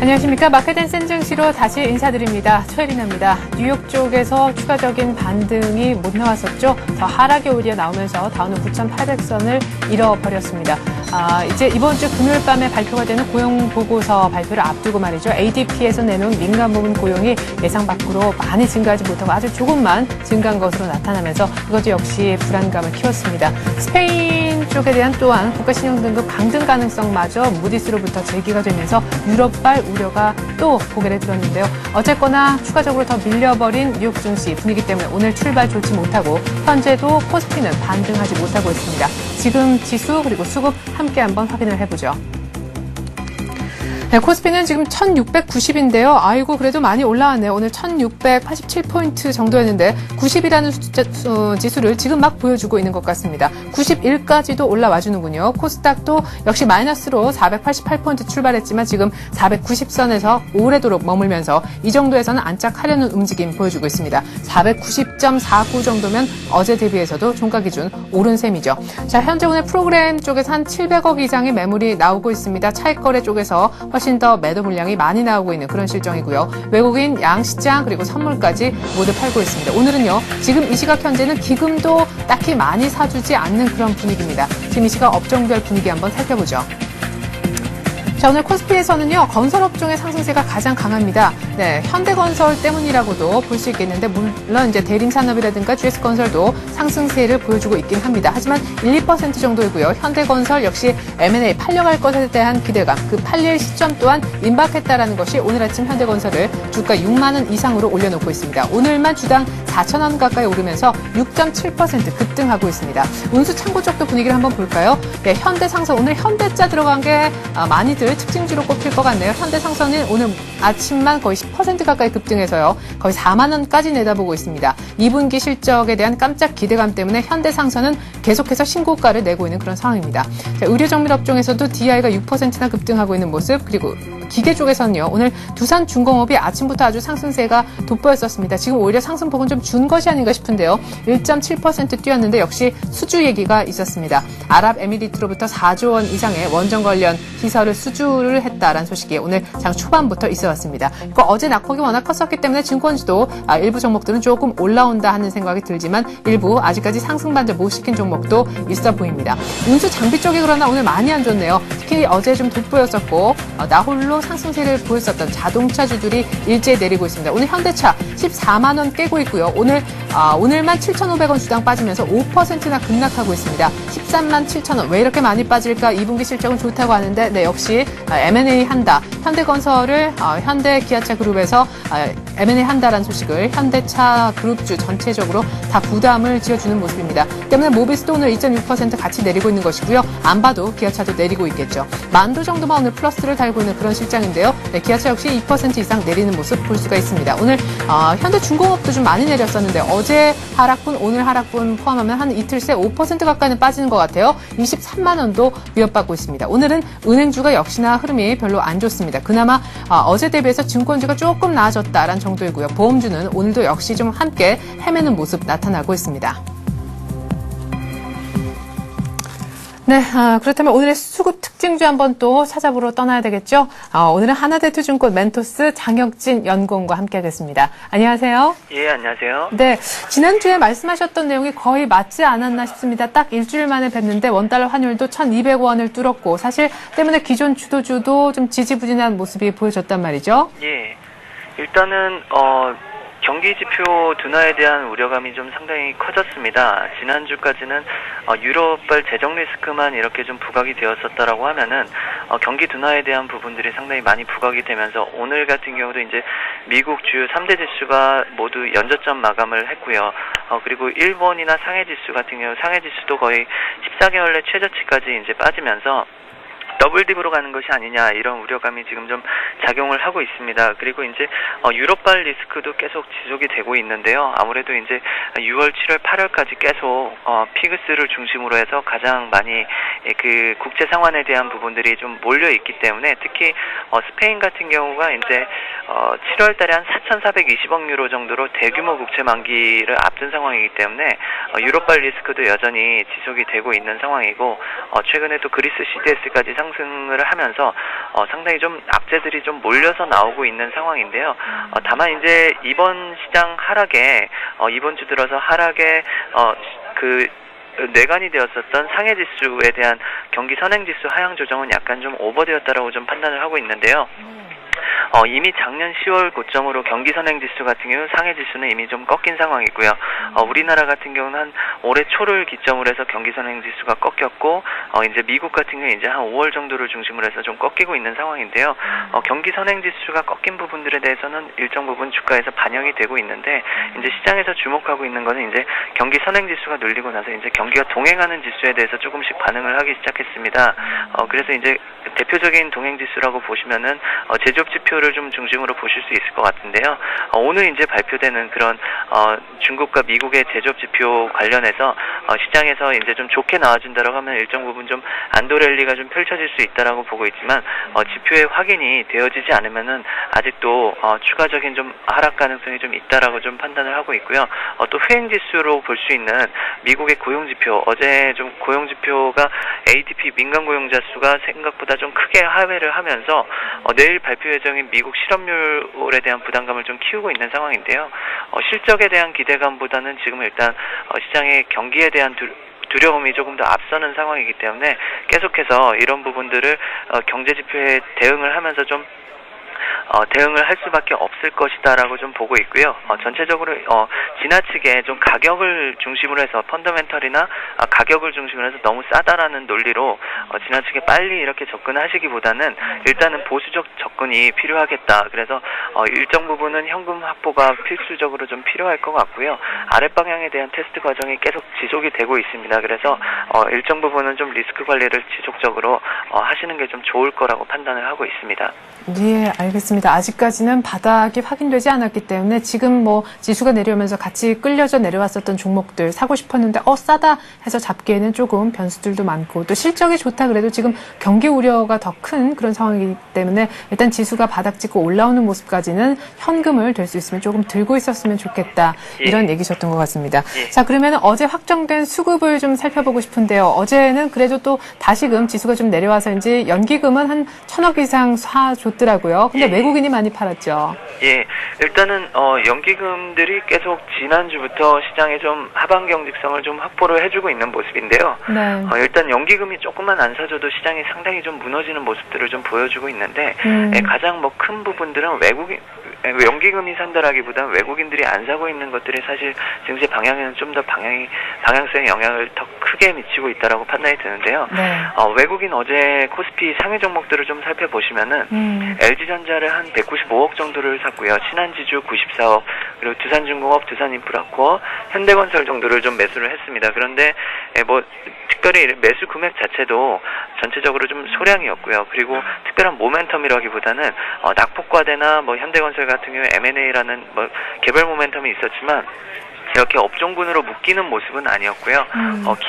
안녕하십니까. 마켓앤센 증시로 다시 인사드립니다. 최혜린입니다. 뉴욕 쪽에서 추가적인 반등이 못 나왔었죠. 더 하락이 오히려 나오면서 다우는 9,800선을 잃어버렸습니다. 이제 이번 주 금요일 밤에 발표가 되는 고용 보고서 발표를 앞두고 말이죠. ADP에서 내놓은 민간 부문 고용이 예상 밖으로 많이 증가하지 못하고 아주 조금만 증가한 것으로 나타나면서 이것도 역시 불안감을 키웠습니다. 스페인 쪽에 대한 또한 국가신용 등급 강등 가능성마저 무디스로부터 제기가 되면서 유럽발 우려가 또 고개를 들었는데요. 어쨌거나 추가적으로 더 밀려버린 뉴욕 증시 분위기 때문에 오늘 출발 좋지 못하고 현재도 코스피는 반등하지 못하고 있습니다. 지금 지수 그리고 수급 함께 한번 확인을 해보죠. 네, 코스피는 지금 1690인데요. 아이고 그래도 많이 올라왔네요. 오늘 1687포인트 정도였는데 90이라는 지수를 지금 막 보여주고 있는 것 같습니다. 91까지도 올라와 주는군요. 코스닥도 역시 마이너스로 488포인트 출발했지만 지금 490선에서 오래도록 머물면서 이 정도에서는 안착하려는 움직임 보여주고 있습니다. 490.49 정도면 어제 대비해서도 종가 기준 오른 셈이죠. 자, 현재 오늘 프로그램 쪽에서 한 700억 이상의 매물이 나오고 있습니다. 차익 거래 쪽에서 훨씬 더 매도 물량이 많이 나오고 있는 그런 실정이고요. 외국인 양시장 그리고 선물까지 모두 팔고 있습니다. 오늘은요. 지금 이 시각 현재는 기금도 딱히 많이 사주지 않는 그런 분위기입니다. 지금 이 시각 업종별 분위기 한번 살펴보죠. 자, 오늘 코스피에서는요, 건설업종의 상승세가 가장 강합니다. 네, 현대건설 때문이라고도 볼 수 있겠는데, 물론 이제 대림산업이라든가 GS건설도 상승세를 보여주고 있긴 합니다. 하지만 1~2% 정도이고요. 현대건설 역시 M&A 팔려갈 것에 대한 기대감, 그 팔릴 시점 또한 임박했다라는 것이 오늘 아침 현대건설을 주가 6만 원 이상으로 올려놓고 있습니다. 오늘만 주당 4,000원 가까이 오르면서 6.7% 급등하고 있습니다. 운수 창고 쪽도 분위기를 한번 볼까요? 네, 현대상선 오늘 현대자 들어간 게 많이들 특징주로 꼽힐 것 같네요. 현대상선은 오늘 아침만 거의 10% 가까이 급등해서요. 거의 4만 원까지 내다보고 있습니다. 2분기 실적에 대한 깜짝 기대감 때문에 현대상선은 계속해서 신고가를 내고 있는 그런 상황입니다. 자, 의료정밀업종에서도 DI가 6%나 급등하고 있는 모습, 그리고 기계 쪽에서는요. 오늘 두산중공업이 아침부터 아주 상승세가 돋보였었습니다. 지금 오히려 상승폭은 좀 준 것이 아닌가 싶은데요. 1.7% 뛰었는데 역시 수주 얘기가 있었습니다. 아랍에미리트로부터 4조 원 이상의 원전 관련 시설을 수주를 했다라는 소식이 오늘 장 초반부터 있어왔습니다. 그리고 어제 낙폭이 워낙 컸었기 때문에 증권주도 일부 종목들은 조금 올라온다 하는 생각이 들지만 일부 아직까지 상승반등 못 시킨 종목도 있어 보입니다. 운수 장비 쪽이 그러나 오늘 많이 안 좋네요. 특히 어제 좀 돋보였었고 나홀로 상승세를 보였었던 자동차주들이 일제히 내리고 있습니다. 오늘 현대차 14만 원 깨고 있고요. 오늘만 7,500원 주당 빠지면서 5%나 급락하고 있습니다. 13만 7천원. 왜 이렇게 많이 빠질까? 2분기 실적은 좋다고 하는데 네, 역시 M&A 한다. 현대건설을 현대기아차 그룹에서 M&A 한다라는 소식을 현대차 그룹주 전체적으로 다 부담을 지어주는 모습입니다. 때문에 모비스도 오늘 2.6% 같이 내리고 있는 것이고요. 안 봐도 기아차도 내리고 있겠죠. 만도 정도만 오늘 플러스를 달고 있는 그런 실장인데요. 네, 기아차 역시 2% 이상 내리는 모습 볼 수가 있습니다. 오늘 현대중공업도 좀 많이 내렸었는데 어제 하락분, 오늘 하락분 포함하면 한 이틀 새 5% 가까이는 빠지는 것 같아요. 23만 원도 위협받고 있습니다. 오늘은 은행주가 역시나 흐름이 별로 안 좋습니다. 그나마 어제 대비해서 증권주가 조금 나아졌다라는 정도이고요. 보험주는 오늘도 역시 좀 함께 헤매는 모습 나타나고 있습니다. 네, 그렇다면 오늘의 수급 특징주 한번 또 찾아보러 떠나야 되겠죠? 오늘은 하나대투증권 멘토스 장혁진 연구원과 함께하겠습니다. 안녕하세요. 예, 안녕하세요. 네, 지난주에 말씀하셨던 내용이 거의 맞지 않았나 싶습니다. 딱 일주일 만에 뵀는데 원달러 환율도 1,200원을 뚫었고 사실 때문에 기존 주도주도 좀 지지부진한 모습이 보여졌단 말이죠. 예, 일단은 경기 지표 둔화에 대한 우려감이 좀 상당히 커졌습니다. 지난주까지는 유럽발 재정 리스크만 이렇게 좀 부각이 되었었다라고 하면은 경기 둔화에 대한 부분들이 상당히 많이 부각이 되면서 오늘 같은 경우도 이제 미국 주요 3대 지수가 모두 연저점 마감을 했고요. 그리고 일본이나 상해 지수 같은 경우 상해 지수도 거의 14개월 내 최저치까지 이제 빠지면서 더블 딥으로 가는 것이 아니냐 이런 우려감이 지금 좀 작용을 하고 있습니다. 그리고 이제 유럽발 리스크도 계속 지속이 되고 있는데요. 아무래도 이제 6월, 7월, 8월까지 계속 피그스를 중심으로 해서 가장 많이 그 국제 상환에 대한 부분들이 좀 몰려 있기 때문에 특히 스페인 같은 경우가 이제 7월 달에 한 4,420억 유로 정도로 대규모 국채 만기를 앞둔 상황이기 때문에 유럽발 리스크도 여전히 지속이 되고 있는 상황이고 최근에 또 그리스 CDS까지 상승을 하면서 상당히 좀 악재들이 좀 몰려서 나오고 있는 상황인데요. 다만 이제 이번 시장 하락에 이번 주 들어서 하락에 뇌관이 되었었던 상해지수에 대한 경기 선행지수 하향 조정은 약간 좀 오버되었다라고 좀 판단을 하고 있는데요. 이미 작년 10월 고점으로 경기 선행지수 같은 경우 상해지수는 이미 좀 꺾인 상황이고요. 우리나라 같은 경우는 한 올해 초를 기점으로 해서 경기 선행지수가 꺾였고, 이제 미국 같은 경우 이제 한 5월 정도를 중심으로 해서 좀 꺾이고 있는 상황인데요. 경기 선행지수가 꺾인 부분들에 대해서는 일정 부분 주가에서 반영이 되고 있는데, 이제 시장에서 주목하고 있는 거는 이제 경기 선행지수가 눌리고 나서 이제 경기가 동행하는 지수에 대해서 조금씩 반응을 하기 시작했습니다. 그래서 이제 대표적인 동행지수라고 보시면은 제조업 지표를 좀 중심으로 보실 수 있을 것 같은데요. 오늘 이제 발표되는 그런 중국과 미국의 제조업 지표 관련해서 시장에서 이제 좀 좋게 나와준다라고 하면 일정 부분 좀 안도 랠리가 좀 펼쳐질 수 있다라고 보고 있지만 지표의 확인이 되어지지 않으면은 아직도 추가적인 좀 하락 가능성이 좀 있다라고 좀 판단을 하고 있고요. 또 회행 지수로 볼 수 있는 미국의 고용 지표, 어제 좀 고용 지표가 ADP 민간 고용자 수가 생각보다 좀 크게 하회를 하면서 내일 발표 예정인 미국 실업률에 대한 부담감을 좀 키우고 있는 상황인데요. 실적에 대한 기대감보다는 지금 일단 시장의 경기에 대한 두려움이 조금 더 앞서는 상황이기 때문에 계속해서 이런 부분들을 경제 지표에 대응을 하면서 좀 대응을 할 수밖에 없을 것이다라고 좀 보고 있고요. 전체적으로 지나치게 좀 가격을 중심으로 해서 펀더멘털이나 가격을 중심으로 해서 너무 싸다라는 논리로 지나치게 빨리 이렇게 접근하시기보다는 일단은 보수적 접근이 필요하겠다. 그래서 일정 부분은 현금 확보가 필수적으로 좀 필요할 것 같고요. 아랫방향에 대한 테스트 과정이 계속 지속이 되고 있습니다. 그래서 일정 부분은 좀 리스크 관리를 지속적으로 하시는 게 좀 좋을 거라고 판단을 하고 있습니다. 네, 알겠습니다. 아직까지는 바닥이 확인되지 않았기 때문에 지금 뭐 지수가 내려오면서 같이 끌려져 내려왔었던 종목들 사고 싶었는데 싸다 해서 잡기에는 조금 변수들도 많고 또 실적이 좋다 그래도 지금 경기 우려가 더 큰 그런 상황이기 때문에 일단 지수가 바닥 찍고 올라오는 모습까지는 현금을 될 수 있으면 조금 들고 있었으면 좋겠다. 이런 얘기셨던 것 같습니다. 자, 그러면 어제 확정된 수급을 좀 살펴보고 싶은데요. 어제는 그래도 또 다시금 지수가 좀 내려와서인지 연기금은 한 1,000억 이상 사줬더라고요. 근데 외국인이 많이 팔았죠. 예, 일단은 연기금들이 계속 지난주부터 시장에 좀 하방 경직성을 좀 확보를 해주고 있는 모습인데요. 네. 일단 연기금이 조금만 안 사줘도 시장이 상당히 좀 무너지는 모습들을 좀 보여주고 있는데 가장 뭐 큰 부분들은 연기금이 산다라기보다는 외국인들이 안 사고 있는 것들이 사실 증시 방향에는 좀 더 방향성에 영향을 더 크게 미치고 있다라고 판단이 드는데요. 네. 외국인 어제 코스피 상위 종목들을 좀 살펴보시면은 LG전자를 한 195억 정도를 샀고요. 신한지주 94억, 그리고 두산중공업, 두산인프라코어, 현대건설 정도를 좀 매수를 했습니다. 그런데 뭐 특별히 매수 금액 자체도 전체적으로 좀 소량이었고요. 그리고 특별한 모멘텀이라기보다는 낙폭과대나 뭐 현대건설 같은 경우 M&A라는 뭐 개별 모멘텀이 있었지만 이렇게 업종군으로 묶이는 모습은 아니었고요.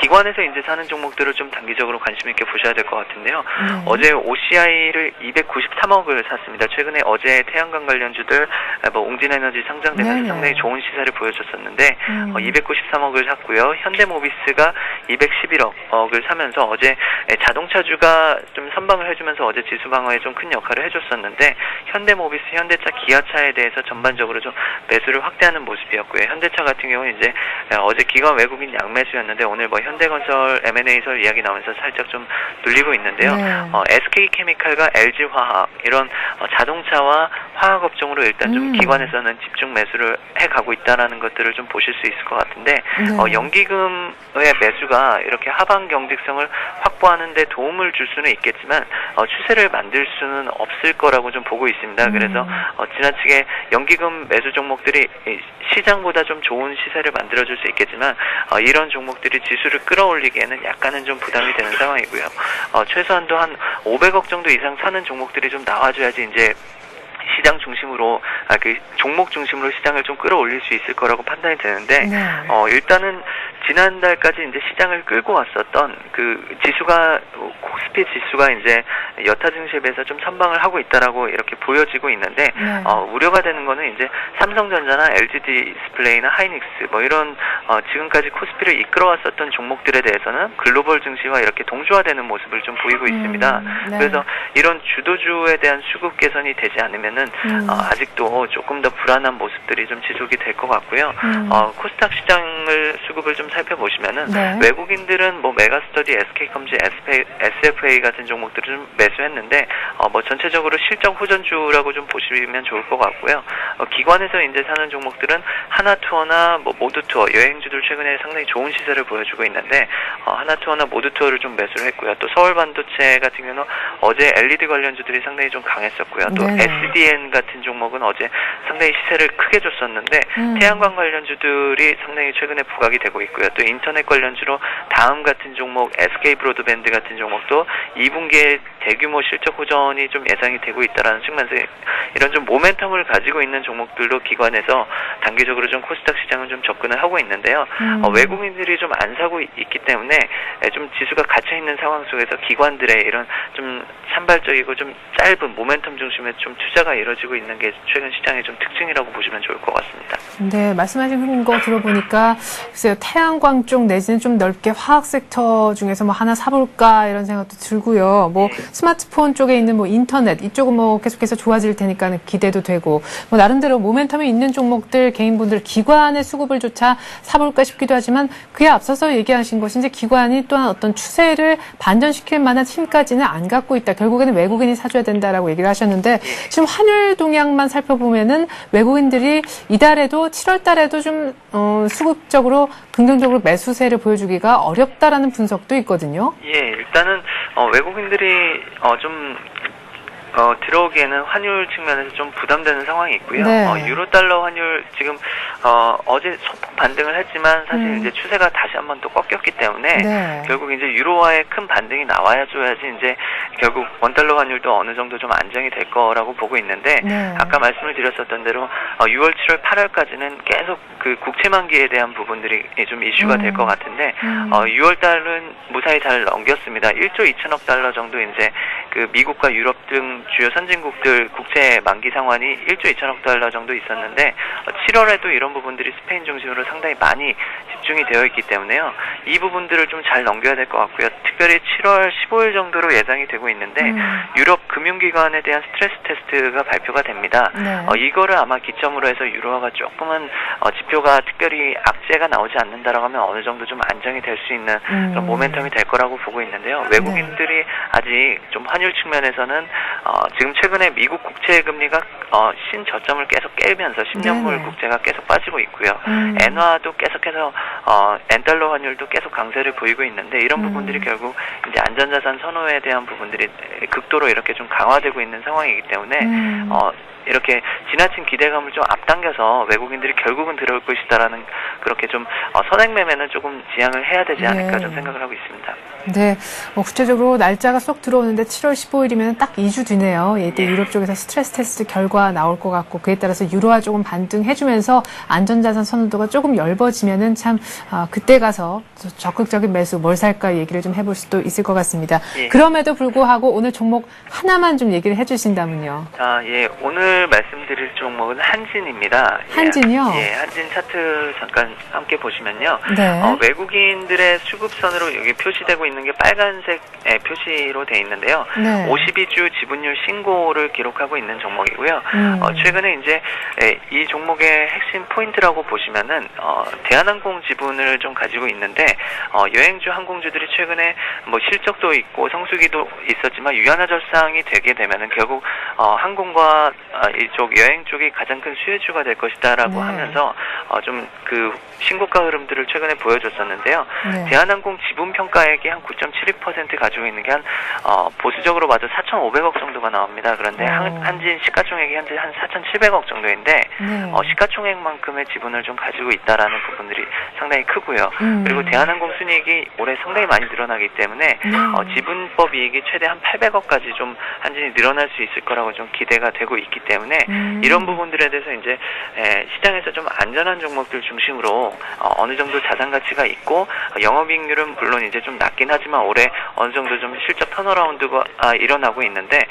기관에서 이제 사는 종목들을 좀 단기적으로 관심 있게 보셔야 될 것 같은데요. 어제 OCI를 293억을 샀습니다. 최근에 어제 태양광 관련주들 뭐 옹진에너지 상장되면서 상당히 좋은 시세를 보여줬었는데 293억을 샀고요. 현대모비스가 211억을 사면서 어제 자동차주가 좀 선방을 해주면서 어제 지수 방어에 좀 큰 역할을 해줬었는데 현대모비스, 현대차, 기아차에 대해서 전반적으로 좀 매수를 확대하는 모습이었고요. 현대차 같은 경우는 이제 어제 기관 외국인 양매수였는데 오늘 뭐 현대건설 M&A설 이야기 나오면서 살짝 좀 눌리고 있는데요. SK케미칼과 LG화학 이런 자동차와 화학 업종으로 일단 좀 기관에서는 집중 매수를 해가고 있다라는 것들을 좀 보실 수 있을 것 같은데 연기금의 매수가 이렇게 하방 경직성을 확보하는 데 도움을 줄 수는 있겠지만 추세를 만들 수는 없을 거라고 좀 보고 있습니다. 그래서 지나치게 연기금 매수 종목들이 시장보다 좀 좋은 시세를 만들어줄 수 있겠지만 이런 종목들이 지수를 끌어올리기에는 약간은 좀 부담이 되는 상황이고요. 최소한도 한 500억 정도 이상 사는 종목들이 좀 나와줘야지 이제 시장 중심으로 그 종목 중심으로 시장을 좀 끌어올릴 수 있을 거라고 판단이 되는데 일단은 지난달까지 이제 시장을 끌고 왔었던 그 지수가 코스피 지수가 이제 여타 증시에 비해서 좀 선방을 하고 있다라고 이렇게 보여지고 있는데 네. 우려가 되는 거는 이제 삼성전자나 LG 디스플레이나 하이닉스 뭐 이런 지금까지 코스피를 이끌어왔었던 종목들에 대해서는 글로벌 증시와 이렇게 동조화되는 모습을 좀 보이고 있습니다. 네. 그래서 이런 주도주에 대한 수급 개선이 되지 않으면은 아직도 조금 더 불안한 모습들이 좀 지속이 될 것 같고요. 코스닥 시장을 수급을 좀 살펴보시면은 네. 외국인들은 뭐 메가스터디, SK컴지, SFA 같은 종목들을 좀 매수했는데 뭐 전체적으로 실적 호전주라고 좀 보시면 좋을 것 같고요. 기관에서 이제 사는 종목들은 하나투어나 뭐 모두투어, 여행주들 최근에 상당히 좋은 시세를 보여주고 있는데 하나투어나 모두투어를 좀 매수를 했고요. 또 서울반도체 같은 경우는 어제 LED 관련주들이 상당히 좀 강했었고요. 또 네네. SDN 같은 종목은 어제 상당히 시세를 크게 줬었는데 태양광 관련주들이 상당히 최근에 부각이 되고 있고요. 또 인터넷 관련주로 다음 같은 종목, SK 브로드밴드 같은 종목도 2분기에 대규모 실적 호전이 좀 예상이 되고 있다라는 측면에서 이런 좀 모멘텀을 가지고 있는 종목들도 기관에서 단기적으로 좀 코스닥 시장은 좀 접근을 하고 있는데요. 외국인들이 좀 안 사고 있기 때문에 좀 지수가 갇혀 있는 상황 속에서 기관들의 이런 좀 산발적이고 좀 짧은 모멘텀 중심의 좀 투자가 이루어지고 있는 게 최근 시장의 좀 특징이라고 보시면 좋을 것 같습니다. 네, 말씀하신 거 들어보니까 글쎄요, 태양광 쪽 내지는 좀 넓게 화학 섹터 중에서 뭐 하나 사볼까 이런 생각도 들고요. 뭐 스마트폰 쪽에 있는 뭐 인터넷 이쪽은 뭐 계속해서 좋아질 테니까 기대도 되고 뭐 나름대로 모멘텀이 있는 종목들 개인분들 기관의 수급을 조차 사볼까 싶기도 하지만 그에 앞서서 얘기하신 것이 이제 기관이 또한 어떤 추세를 반전시킬 만한 힘까지는 안 갖고 있다. 결국에는 외국인이 사줘야 된다라고 얘기를 하셨는데 지금 환율 동향만 살펴보면은 외국인들이 이달에도 7월 달에도 좀 수급적으로 긍정적으로 매수세를 보여주기가 어렵다라는 분석도 있거든요. 예, 일단은 외국인들이 좀 들어오기에는 환율 측면에서 좀 부담되는 상황이 있고요. 네. 유로 달러 환율 지금 어제 소폭 반등을 했지만 사실 이제 추세가 다시 한번 또 꺾였기 때문에 네. 결국 이제 유로화의 큰 반등이 나와줘야지 이제 결국 원달러 환율도 어느 정도 좀 안정이 될 거라고 보고 있는데 네. 아까 말씀을 드렸었던 대로 6월, 7월, 8월까지는 계속 그 국채 만기에 대한 부분들이 좀 이슈가 될 것 같은데 6월 달은 무사히 잘 넘겼습니다. 1조 2천억 달러 정도 이제 그 미국과 유럽 등 주요 선진국들 국채 만기 상환이 1조 2천억 달러 정도 있었는데 7월에도 이런 부분들이 스페인 중심으로 상당히 많이 집중이 되어 있기 때문에요. 이 부분들을 좀 잘 넘겨야 될 것 같고요. 특별히 7월 15일 정도로 예상이 되고 있는데 유럽 금융기관에 대한 스트레스 테스트가 발표가 됩니다. 네. 이거를 아마 기점으로 해서 유로화가 조금은 지표가 특별히 악재가 나오지 않는다라고 하면 어느 정도 좀 안정이 될 수 있는 그런 모멘텀이 될 거라고 보고 있는데요. 외국인들이 아직 좀 환율 측면에서는 지금 최근에 미국 국채 금리가 신저점을 계속 깨면서 10년물 네네. 국채가 계속 빠지고 있고요. 엔화도 계속해서 엔달러 환율도 계속 강세를 보이고 있는데 이런 부분들이 결국 이제 안전자산 선호에 대한 부분들이 극도로 이렇게 좀 강화되고 있는 상황이기 때문에 이렇게 지나친 기대감을 좀 앞당겨서 외국인들이 결국은 들어올 것이다라는 그렇게 좀 선행 매매는 조금 지양을 해야 되지 않을까 좀 생각을 하고 있습니다. 네, 구체적으로 날짜가 쏙 들어오는데 7월 15일이면 딱 2주 뒤네요. 이때 유럽 쪽에서 스트레스 테스트 결과 나올 것 같고 그에 따라서 유로화 조금 반등해주면서 안전자산 선호도가 조금 넓어지면은 참 그때 가서 적극적인 매수 뭘 살까 얘기를 좀 해볼 수도 있을 것 같습니다. 예. 그럼에도 불구하고 오늘 종목 하나만 좀 얘기를 해주신다면요. 예, 오늘 말씀드릴 종목은 한진입니다. 한진이요? 예, 한진 차트 잠깐 함께 보시면요. 네. 외국인들의 수급선으로 여기 표시되고 있는 게 빨간색 표시로 돼 있는데요. 네. 52주 지분율 신고를 기록하고 있는 종목이고요. 최근에 이제 이 종목의 핵심 포인트라고 보시면은 대한항공 지분을 좀 가지고 있는데 여행주 항공주들이 최근에 뭐 실적도 있고 성수기도 있었지만 유한화절상이 되게 되면은 결국 항공과 이쪽 여행 쪽이 가장 큰 수혜주가 될 것이다라고 네. 하면서 좀 그 신고가 흐름들을 최근에 보여줬었는데요. 네. 대한항공 지분 평가액이 한 9.72% 가지고 있는 게 한 보수적으로 봐도 4,500억 정도가 나옵니다. 그런데 한진 시가총액이 현재 한 4,700억 정도인데 네. 시가총액만큼의 지분을 좀 가지고 있다라는 부분들이 상당히 크고요. 그리고 대한항공 순이익이 올해 상당히 많이 늘어나기 때문에 지분법 이익이 최대 한 800억까지 좀 한진이 늘어날 수 있을 거라고 좀 기대가 되고 있기 때문에 때문에 이런 부분들에 대해서 이제 시장에서 좀 안전한 종목들 중심으로 어느 정도 자산 가치가 있고 영업이익률은 물론 이제 좀 낮긴 하지만 올해 어느 정도 좀 실적 턴어라운드가 일어나고 있는데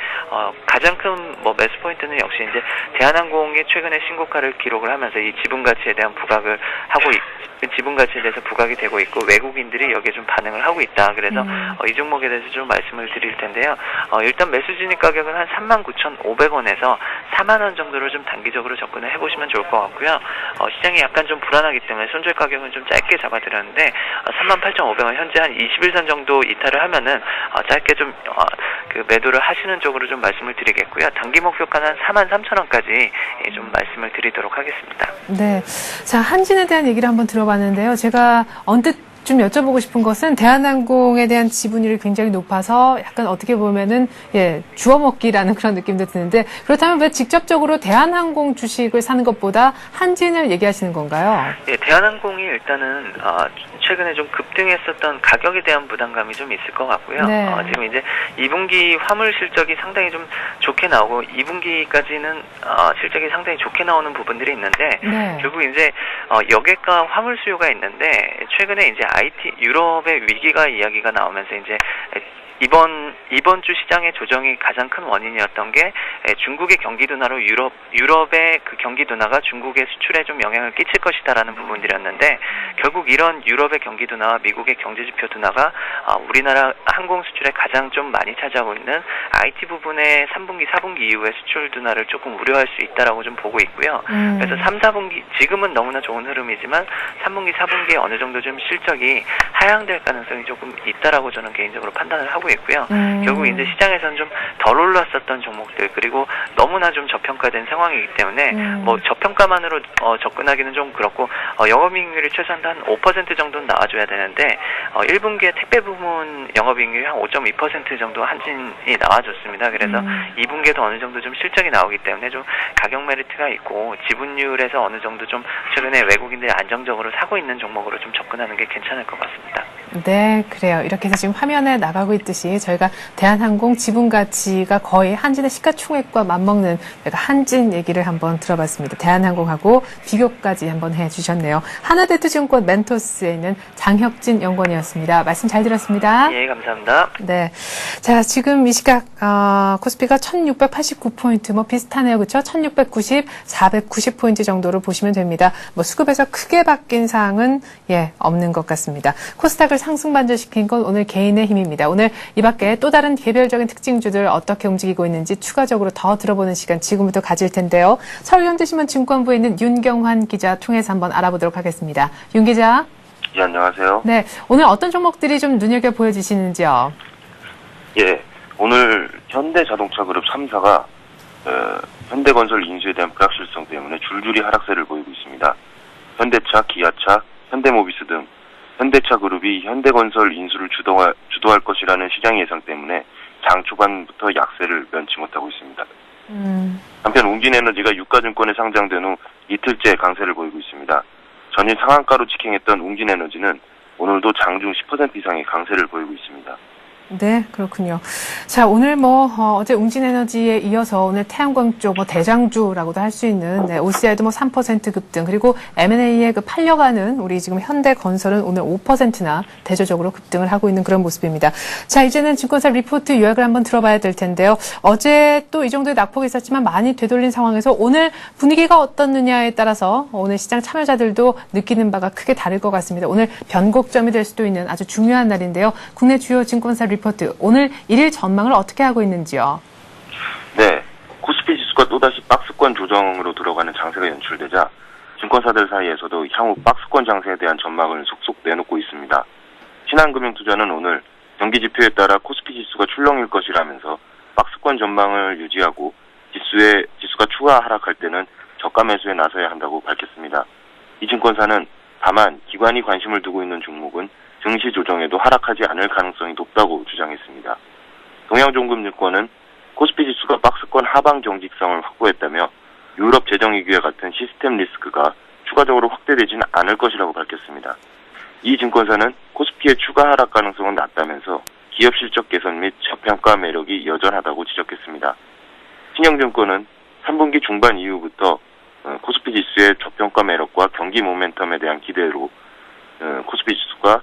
가장 큰 뭐 매수 포인트는 역시 이제 대한항공이 최근에 신고가를 기록을 하면서 이 지분 가치에 대한 부각을 하고 지분 가치에 대해서 부각이 되고 있고 외국인들이 여기에 좀 반응을 하고 있다. 그래서 이 종목에 대해서 좀 말씀을 드릴 텐데요. 일단 매수 진입 가격은 한 39,500원에서 4만 원 정도로 좀 단기적으로 접근을 해보시면 좋을 것 같고요. 시장이 약간 좀 불안하기 때문에 손절 가격은 좀 짧게 잡아드렸는데 38,500원 현재 한 21선 정도 이탈을 하면은 짧게 좀 그 매도를 하시는 쪽으로 좀 말씀을 드리겠고요. 단기 목표가는 한 43,000원까지 좀 말씀을 드리도록 하겠습니다. 네. 자, 한진에 대한 얘기를 한번 들어봤는데요. 제가 언뜻 좀 여쭤보고 싶은 것은 대한항공에 대한 지분율이 굉장히 높아서 약간 어떻게 보면은 주워먹기라는 그런 느낌도 드는데 그렇다면 왜 직접적으로 대한항공 주식을 사는 것보다 한진을 얘기하시는 건가요? 네, 대한항공이 일단은 최근에 좀 급등했었던 가격에 대한 부담감이 좀 있을 것 같고요. 네. 지금 이제 2분기 화물 실적이 상당히 좀 좋게 나오고 2분기까지는 실적이 상당히 좋게 나오는 부분들이 있는데 네. 결국 이제 여객과 화물 수요가 있는데 최근에 이제 유럽의 위기가 이야기가 나오면서 이제 이번 주 시장의 조정이 가장 큰 원인이었던 게 중국의 경기 둔화로 유럽의 그 경기 둔화가 중국의 수출에 좀 영향을 끼칠 것이다라는 부분들이었는데 결국 이런 유럽의 경기 둔화와 미국의 경제 지표 둔화가 우리나라 항공 수출에 가장 좀 많이 차지하고 있는 IT 부분의 3분기, 4분기 이후에 수출 둔화를 조금 우려할 수 있다라고 좀 보고 있고요. 그래서 3, 4분기 지금은 너무나 좋은 흐름이지만 3분기, 4분기에 어느 정도 좀 실적이 하향될 가능성이 조금 있다라고 저는 개인적으로 판단을 하고 있고요. 결국 이제 시장에서는 좀 덜 올랐었던 종목들 그리고 너무나 좀 저평가된 상황이기 때문에 뭐 저평가만으로 접근하기는 좀 그렇고 영업이익률이 최소한 한 5% 정도는 나와줘야 되는데 1분기에 택배 부문 영업이익률이 한 5.2% 정도 한진이 나와줬습니다. 그래서 2분기에도 어느 정도 좀 실적이 나오기 때문에 좀 가격 메리트가 있고 지분율에서 어느 정도 좀 최근에 외국인들이 안정적으로 사고 있는 종목으로 좀 접근하는 게 괜찮을 것 같습니다. 네, 그래요. 이렇게 해서 지금 화면에 나가고 있듯이 저희가 대한항공 지분 가치가 거의 한진의 시가총액과 맞먹는 한진 얘기를 한번 들어봤습니다. 대한항공하고 비교까지 한번 해주셨네요. 하나대투증권 멘토스에 있는 장혁진 연구원이었습니다. 말씀 잘 들었습니다. 예, 감사합니다. 네. 자, 지금 이 시각, 코스피가 1689포인트, 뭐 비슷하네요. 그쵸? 1690, 490포인트 정도로 보시면 됩니다. 뭐 수급에서 크게 바뀐 사항은, 없는 것 같습니다. 코스닥을 상승 반전시킨 건 오늘 개인의 힘입니다. 오늘 이 밖에 또 다른 개별적인 특징주들 어떻게 움직이고 있는지 추가적으로 더 들어보는 시간 지금부터 가질 텐데요. 서울현대신문증권부에 있는 윤경환 기자 통해서 한번 알아보도록 하겠습니다. 윤 기자. 예, 안녕하세요. 네, 오늘 어떤 종목들이 좀 눈여겨 보여지시는지요? 예, 오늘 현대자동차그룹 3사가 현대건설 인수에 대한 불확실성 때문에 줄줄이 하락세를 보이고 있습니다. 현대차, 기아차, 현대모비스 등 현대차 그룹이 현대건설 인수를 주도할 것이라는 시장 예상 때문에 장 초반부터 약세를 면치 못하고 있습니다. 한편 웅진에너지가 유가증권에 상장된 후 이틀째 강세를 보이고 있습니다. 전일 상한가로 직행했던 웅진에너지는 오늘도 장중 10% 이상의 강세를 보이고 있습니다. 네, 그렇군요. 자, 오늘 어제 웅진에너지에 이어서 오늘 태양광 쪽 대장주라고도 할 수 있는, OCI도 3% 급등, 그리고 M&A에 팔려가는 우리 지금 현대건설은 오늘 5%나 대조적으로 급등을 하고 있는 그런 모습입니다. 자, 이제는 증권사 리포트 요약을 한번 들어봐야 될 텐데요. 어제 또 이 정도의 낙폭이 있었지만 많이 되돌린 상황에서 오늘 분위기가 어떻느냐에 따라서 오늘 시장 참여자들도 느끼는 바가 크게 다를 것 같습니다. 오늘 변곡점이 될 수도 있는 아주 중요한 날인데요. 국내 주요 증권사 리포트, 오늘 일일 전망을 어떻게 하고 있는지요? 네, 코스피 지수가 또다시 박스권 조정으로 들어가는 장세가 연출되자 증권사들 사이에서도 향후 박스권 장세에 대한 전망을 속속 내놓고 있습니다. 신한금융투자는 오늘 경기지표에 따라 코스피 지수가 출렁일 것이라면서 박스권 전망을 유지하고 지수가 추가 하락할 때는 저가 매수에 나서야 한다고 밝혔습니다. 이 증권사는 다만 기관이 관심을 두고 있는 종목은 증시 조정에도 하락하지 않을 가능성이 높다고 주장했습니다. 동양종금증권은 코스피 지수가 박스권 하방 경직성을 확보했다며 유럽 재정위기와 같은 시스템 리스크가 추가적으로 확대되지는 않을 것이라고 밝혔습니다. 이 증권사는 코스피의 추가 하락 가능성은 낮다면서 기업 실적 개선 및 저평가 매력이 여전하다고 지적했습니다. 신영증권은 3분기 중반 이후부터 코스피 지수의 저평가 매력과 경기 모멘텀에 대한 기대로 코스피 지수가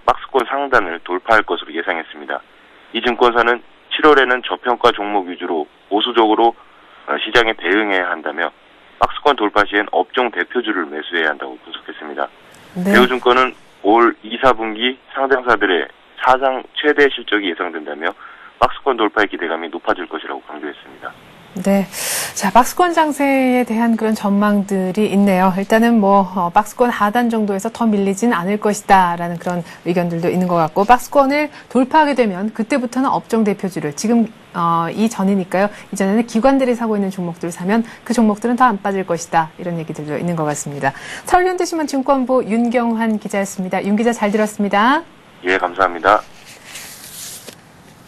박스권 상단을 돌파할 것으로 예상했습니다. 이 증권사는 7월에는 저평가 종목 위주로 보수적으로 시장에 대응해야 한다며 박스권 돌파 시엔 업종 대표주를 매수해야 한다고 분석했습니다. 네. 대우증권은 올 2, 4분기 상장사들의 사상 최대 실적이 예상된다며 박스권 돌파의 기대감이 높아질 것이라고 강조했습니다. 네. 자, 박스권 장세에 대한 그런 전망들이 있네요. 일단은 박스권 하단 정도에서 더 밀리진 않을 것이다라는 그런 의견들도 있는 것 같고, 박스권을 돌파하게 되면 그때부터는 업종 대표주를 지금 이전이니까요. 이전에는 기관들이 사고 있는 종목들을 사면 그 종목들은 더 안 빠질 것이다. 이런 얘기들도 있는 것 같습니다. 서울현대신문 증권부 윤경환 기자였습니다. 윤 기자 잘 들었습니다. 예, 감사합니다.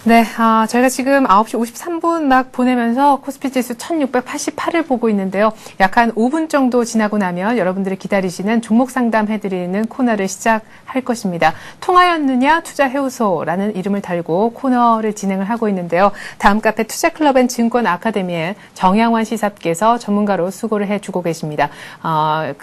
네, 저희가 지금 9시 53분 막 보내면서 코스피 지수 1688을 보고 있는데요. 약 한 5분 정도 지나고 나면 여러분들이 기다리시는 종목 상담해드리는 코너를 시작할 것입니다. 통하였느냐 투자해우소라는 이름을 달고 코너를 진행을 하고 있는데요. 다음 카페 투자클럽 앤 증권 아카데미의 정양환 시사께서 전문가로 수고를 해주고 계십니다.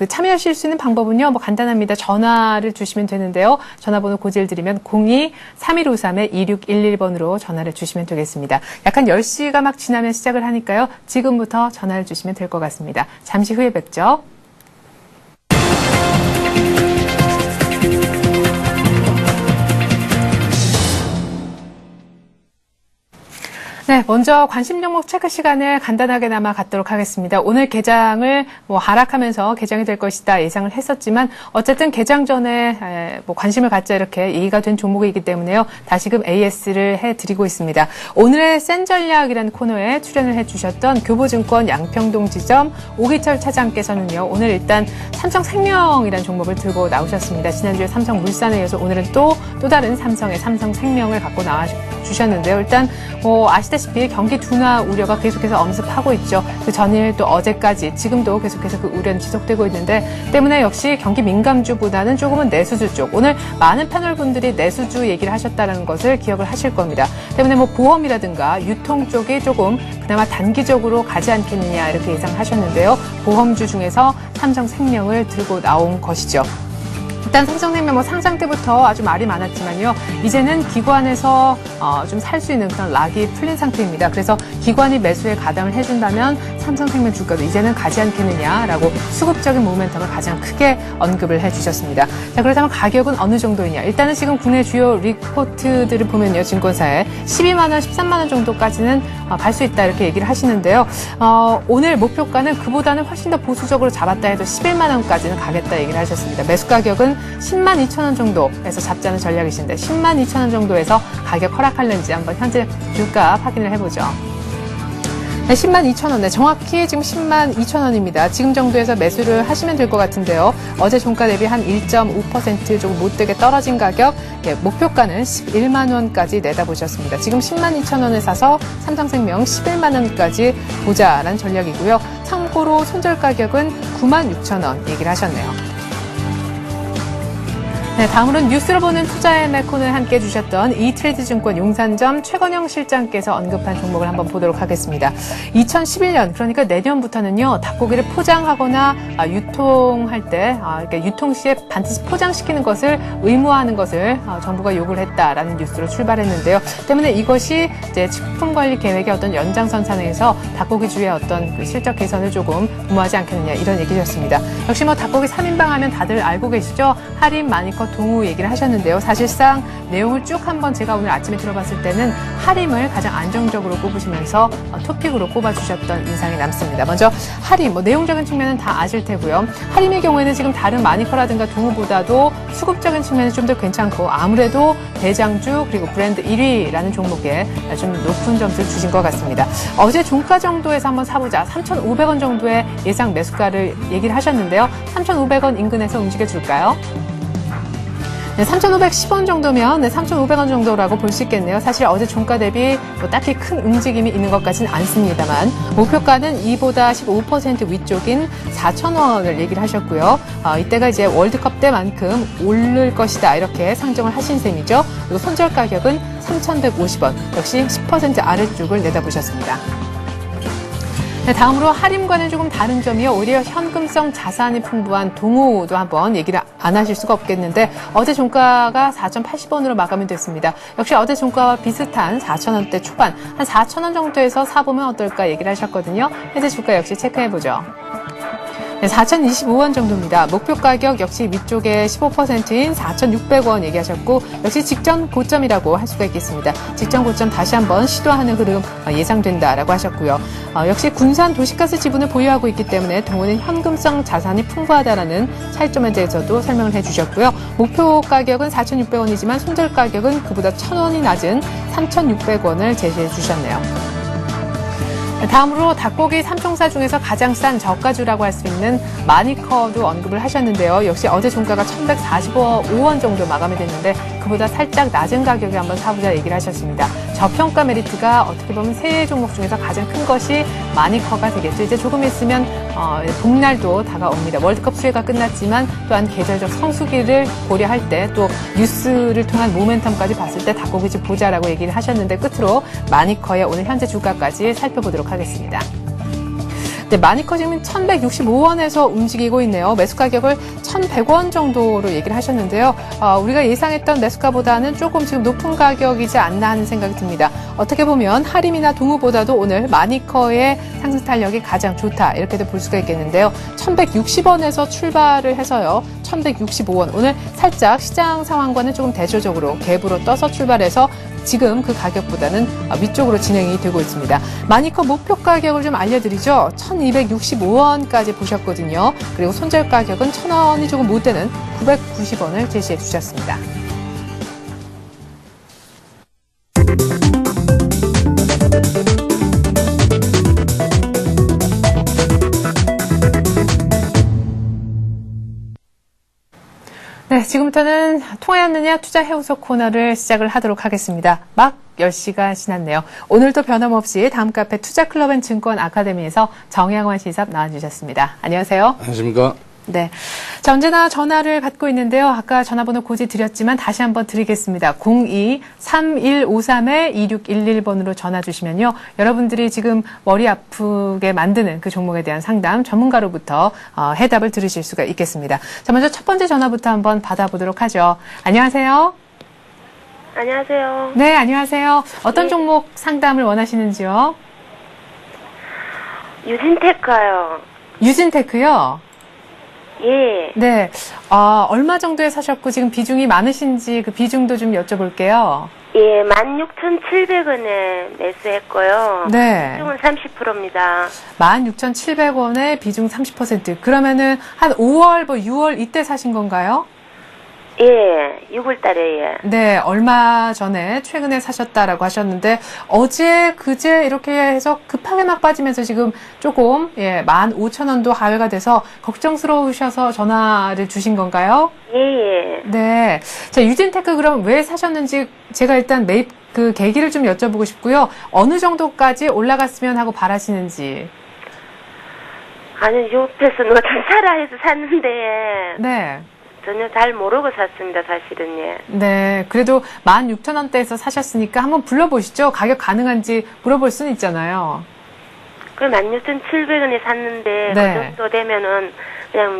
참여하실 수 있는 방법은요, 간단합니다. 전화를 주시면 되는데요. 전화번호 고지를 드리면 02-3153-2611번으로 전화를 주시면 되겠습니다. 약 한 10시가 막 지나면 시작을 하니까요. 지금부터 전화를 주시면 될 것 같습니다. 잠시 후에 뵙죠. 네, 먼저 관심 종목 체크 시간을 간단하게나마 갖도록 하겠습니다. 오늘 개장을 하락하면서 개장이 될 것이다 예상을 했었지만 어쨌든 개장 전에 관심을 갖자 이렇게 얘기가 된 종목이기 때문에요. 다시금 AS를 해드리고 있습니다. 오늘의 센 전략이라는 코너에 출연을 해주셨던 교보증권 양평동 지점 오기철 차장께서는요. 오늘 일단 삼성생명이라는 종목을 들고 나오셨습니다. 지난주에 삼성물산에 이어서 오늘은 또 다른 삼성의 삼성생명을 갖고 나와주셨는데요. 일단 아시다시피 경기 둔화 우려가 계속해서 엄습하고 있죠. 그 전일 또 어제까지 지금도 계속해서 그 우려는 지속되고 있는데 때문에 역시 경기 민감주보다는 조금은 내수주 쪽 오늘 많은 패널분들이 내수주 얘기를 하셨다는 것을 기억을 하실 겁니다. 때문에 보험이라든가 유통 쪽이 조금 그나마 단기적으로 가지 않겠느냐 이렇게 예상하셨는데요. 보험주 중에서 삼성생명을 들고 나온 것이죠. 일단 삼성생명 상장 때부터 아주 말이 많았지만요. 이제는 기관에서 좀 살 수 있는 그런 락이 풀린 상태입니다. 그래서 기관이 매수에 가담을 해준다면 삼성생명 주가도 이제는 가지 않겠느냐라고 수급적인 모멘텀을 가장 크게 언급을 해주셨습니다. 자, 그렇다면 가격은 어느 정도이냐? 일단은 지금 국내 주요 리포트들을 보면요. 증권사에 12만 원, 13만 원 정도까지는 갈 수 있다 이렇게 얘기를 하시는데요. 오늘 목표가는 그보다는 훨씬 더 보수적으로 잡았다 해도 11만 원까지는 가겠다 얘기를 하셨습니다. 매수 가격은 10만 2천 원 정도에서 잡자는 전략이신데 10만 2천 원 정도에서 가격 허락할는지 한번 현재 주가 확인을 해보죠. 네, 10만 2천 원. 네, 정확히 지금 10만 2천 원입니다. 지금 정도에서 매수를 하시면 될 것 같은데요. 어제 종가 대비 한 1.5% 조금 못되게 떨어진 가격, 목표가는 11만 원까지 내다보셨습니다. 지금 10만 2천 원에 사서 삼성생명 11만 원까지 보자라는 전략이고요. 참고로 손절 가격은 9만 6천 원 얘기를 하셨네요. 네, 다음으로는 뉴스를 보는 투자의 매콘을 함께 해주셨던 이트레이드증권 용산점 최건영 실장께서 언급한 종목을 한번 보도록 하겠습니다. 2011년, 그러니까 내년부터는요, 닭고기를 포장하거나 유통할 때, 그러니까 유통 시에 반드시 포장시키는 것을 의무화하는 것을 정부가 요구를 했다라는 뉴스로 출발했는데요. 때문에 이것이 이제 식품관리 계획의 어떤 연장선상에서 닭고기주의 어떤 그 실적 개선을 조금 도모하지 않겠느냐 이런 얘기였습니다. 역시 닭고기 3인방 하면 다들 알고 계시죠? 할인, 마니커, 동우 얘기를 하셨는데요. 사실상 내용을 쭉 한번 제가 오늘 아침에 들어봤을 때는 할인을 가장 안정적으로 꼽으시면서 토픽으로 꼽아주셨던 인상이 남습니다. 먼저 할인, 내용적인 측면은 다 아실 테고요. 할인의 경우에는 지금 다른 마니커라든가 동우보다도 수급적인 측면은 좀 더 괜찮고 아무래도 대장주 그리고 브랜드 1위라는 종목에 좀 높은 점수를 주신 것 같습니다. 어제 종가 정도에서 한번 사보자. 3,500원 정도의 예상 매수가를 얘기를 하셨는데요. 3,500원 인근에서 움직여줄까요? 네, 3,510원 정도면 3,500원 정도라고 볼 수 있겠네요. 사실 어제 종가 대비 딱히 큰 움직임이 있는 것까지는 않습니다만 목표가는 이보다 15% 위쪽인 4,000원을 얘기를 하셨고요. 이때가 이제 월드컵 때만큼 오를 것이다 이렇게 상정을 하신 셈이죠. 그리고 손절 가격은 3,150원, 역시 10% 아래쪽을 내다보셨습니다. 네, 다음으로 할인과는 조금 다른 점이요. 오히려 현금성 자산이 풍부한 동우도 한번 얘기를 안 하실 수가 없겠는데 어제 종가가 4,080원으로 마감이 됐습니다. 역시 어제 종가와 비슷한 4,000원대 초반, 한 4,000원 정도에서 사보면 어떨까 얘기를 하셨거든요. 현재 주가 역시 체크해보죠. 네, 4,025원 정도입니다. 목표 가격 역시 위쪽에 15%인 4,600원 얘기하셨고 역시 직전 고점이라고 할 수가 있겠습니다. 직전 고점 다시 한번 시도하는 흐름 예상된다라고 하셨고요. 역시 군산 도시가스 지분을 보유하고 있기 때문에 동호는 현금성 자산이 풍부하다라는 차이점에 대해서도 설명을 해주셨고요. 목표 가격은 4,600원이지만 손절 가격은 그보다 1,000원이 낮은 3,600원을 제시해 주셨네요. 다음으로 닭고기 3총사 중에서 가장 싼 저가주라고 할 수 있는 마니커도 언급을 하셨는데요. 역시 어제 종가가 1,145원 정도 마감이 됐는데 그보다 살짝 낮은 가격에 한번 사보자 얘기를 하셨습니다. 저평가 메리트가 어떻게 보면 세 종목 중에서 가장 큰 것이 마니커가 되겠죠. 이제 조금 있으면 복날도 다가옵니다. 월드컵 수혜가 끝났지만 또한 계절적 성수기를 고려할 때 또 뉴스를 통한 모멘텀까지 봤을 때 닭고기집 보자라고 얘기를 하셨는데 끝으로 마니커의 오늘 현재 주가까지 살펴보도록 하겠습니다. 네, 마니커 지금 1,165원에서 움직이고 있네요. 매수 가격을 1,100원 정도로 얘기를 하셨는데요. 우리가 예상했던 매수가보다는 조금 지금 높은 가격이지 않나 하는 생각이 듭니다. 어떻게 보면 하림이나 동우보다도 오늘 마니커의 상승 탄력이 가장 좋다 이렇게도 볼 수가 있겠는데요. 1,160원에서 출발을 해서요. 1,165원 오늘 살짝 시장 상황과는 조금 대조적으로 갭으로 떠서 출발해서 지금 그 가격보다는 위쪽으로 진행이 되고 있습니다. 마니커 목표 가격을 좀 알려드리죠. 1,265원까지 보셨거든요. 그리고 손절 가격은 1,000원이 조금 못 되는 990원을 제시해 주셨습니다. 네, 지금부터는 통하였느냐 투자해우소 코너를 시작을 하도록 하겠습니다. 막 10시가 지났네요. 오늘도 변함없이 다음 카페 투자클럽 앤 증권 아카데미에서 정양환 시삽 나와주셨습니다. 안녕하세요. 안녕하십니까. 네. 자, 언제나 전화를 받고 있는데요. 아까 전화번호 고지 드렸지만 다시 한번 드리겠습니다. 02-3153-2611번으로 전화 주시면요. 여러분들이 지금 머리 아프게 만드는 그 종목에 대한 상담 전문가로부터 해답을 들으실 수가 있겠습니다. 자, 먼저 첫 번째 전화부터 한번 받아보도록 하죠. 안녕하세요. 안녕하세요. 네, 안녕하세요. 어떤 네. 종목 상담을 원하시는지요? 유진테크요. 유진테크요? 예. 네. 얼마 정도에 사셨고 지금 비중이 많으신지 그 비중도 좀 여쭤볼게요. 예, 16,700원에 매수했고요. 네. 비중은 30%입니다. 16,700원에 비중 30%. 그러면은 한 5월, 6월 이때 사신 건가요? 예, 6월 달에 예. 네, 얼마 전에 최근에 사셨다라고 하셨는데 어제, 그제 이렇게 해서 급하게 막 빠지면서 지금 조금 15,000원도 하회가 돼서 걱정스러우셔서 전화를 주신 건가요? 예, 예. 네. 자, 유진테크 그럼 왜 사셨는지 제가 일단 매입 그 계기를 좀 여쭤보고 싶고요. 어느 정도까지 올라갔으면 하고 바라시는지. 아니, 옆에서 너 좀 사라 해서 샀는데 네. 전혀 잘 모르고 샀습니다, 사실은 예. 네. 그래도 16,000원대에서 사셨으니까 한번 불러보시죠. 가격 가능한지 물어볼 수는 있잖아요. 그 16,700원에 샀는데 네. 그 정도 되면은 그냥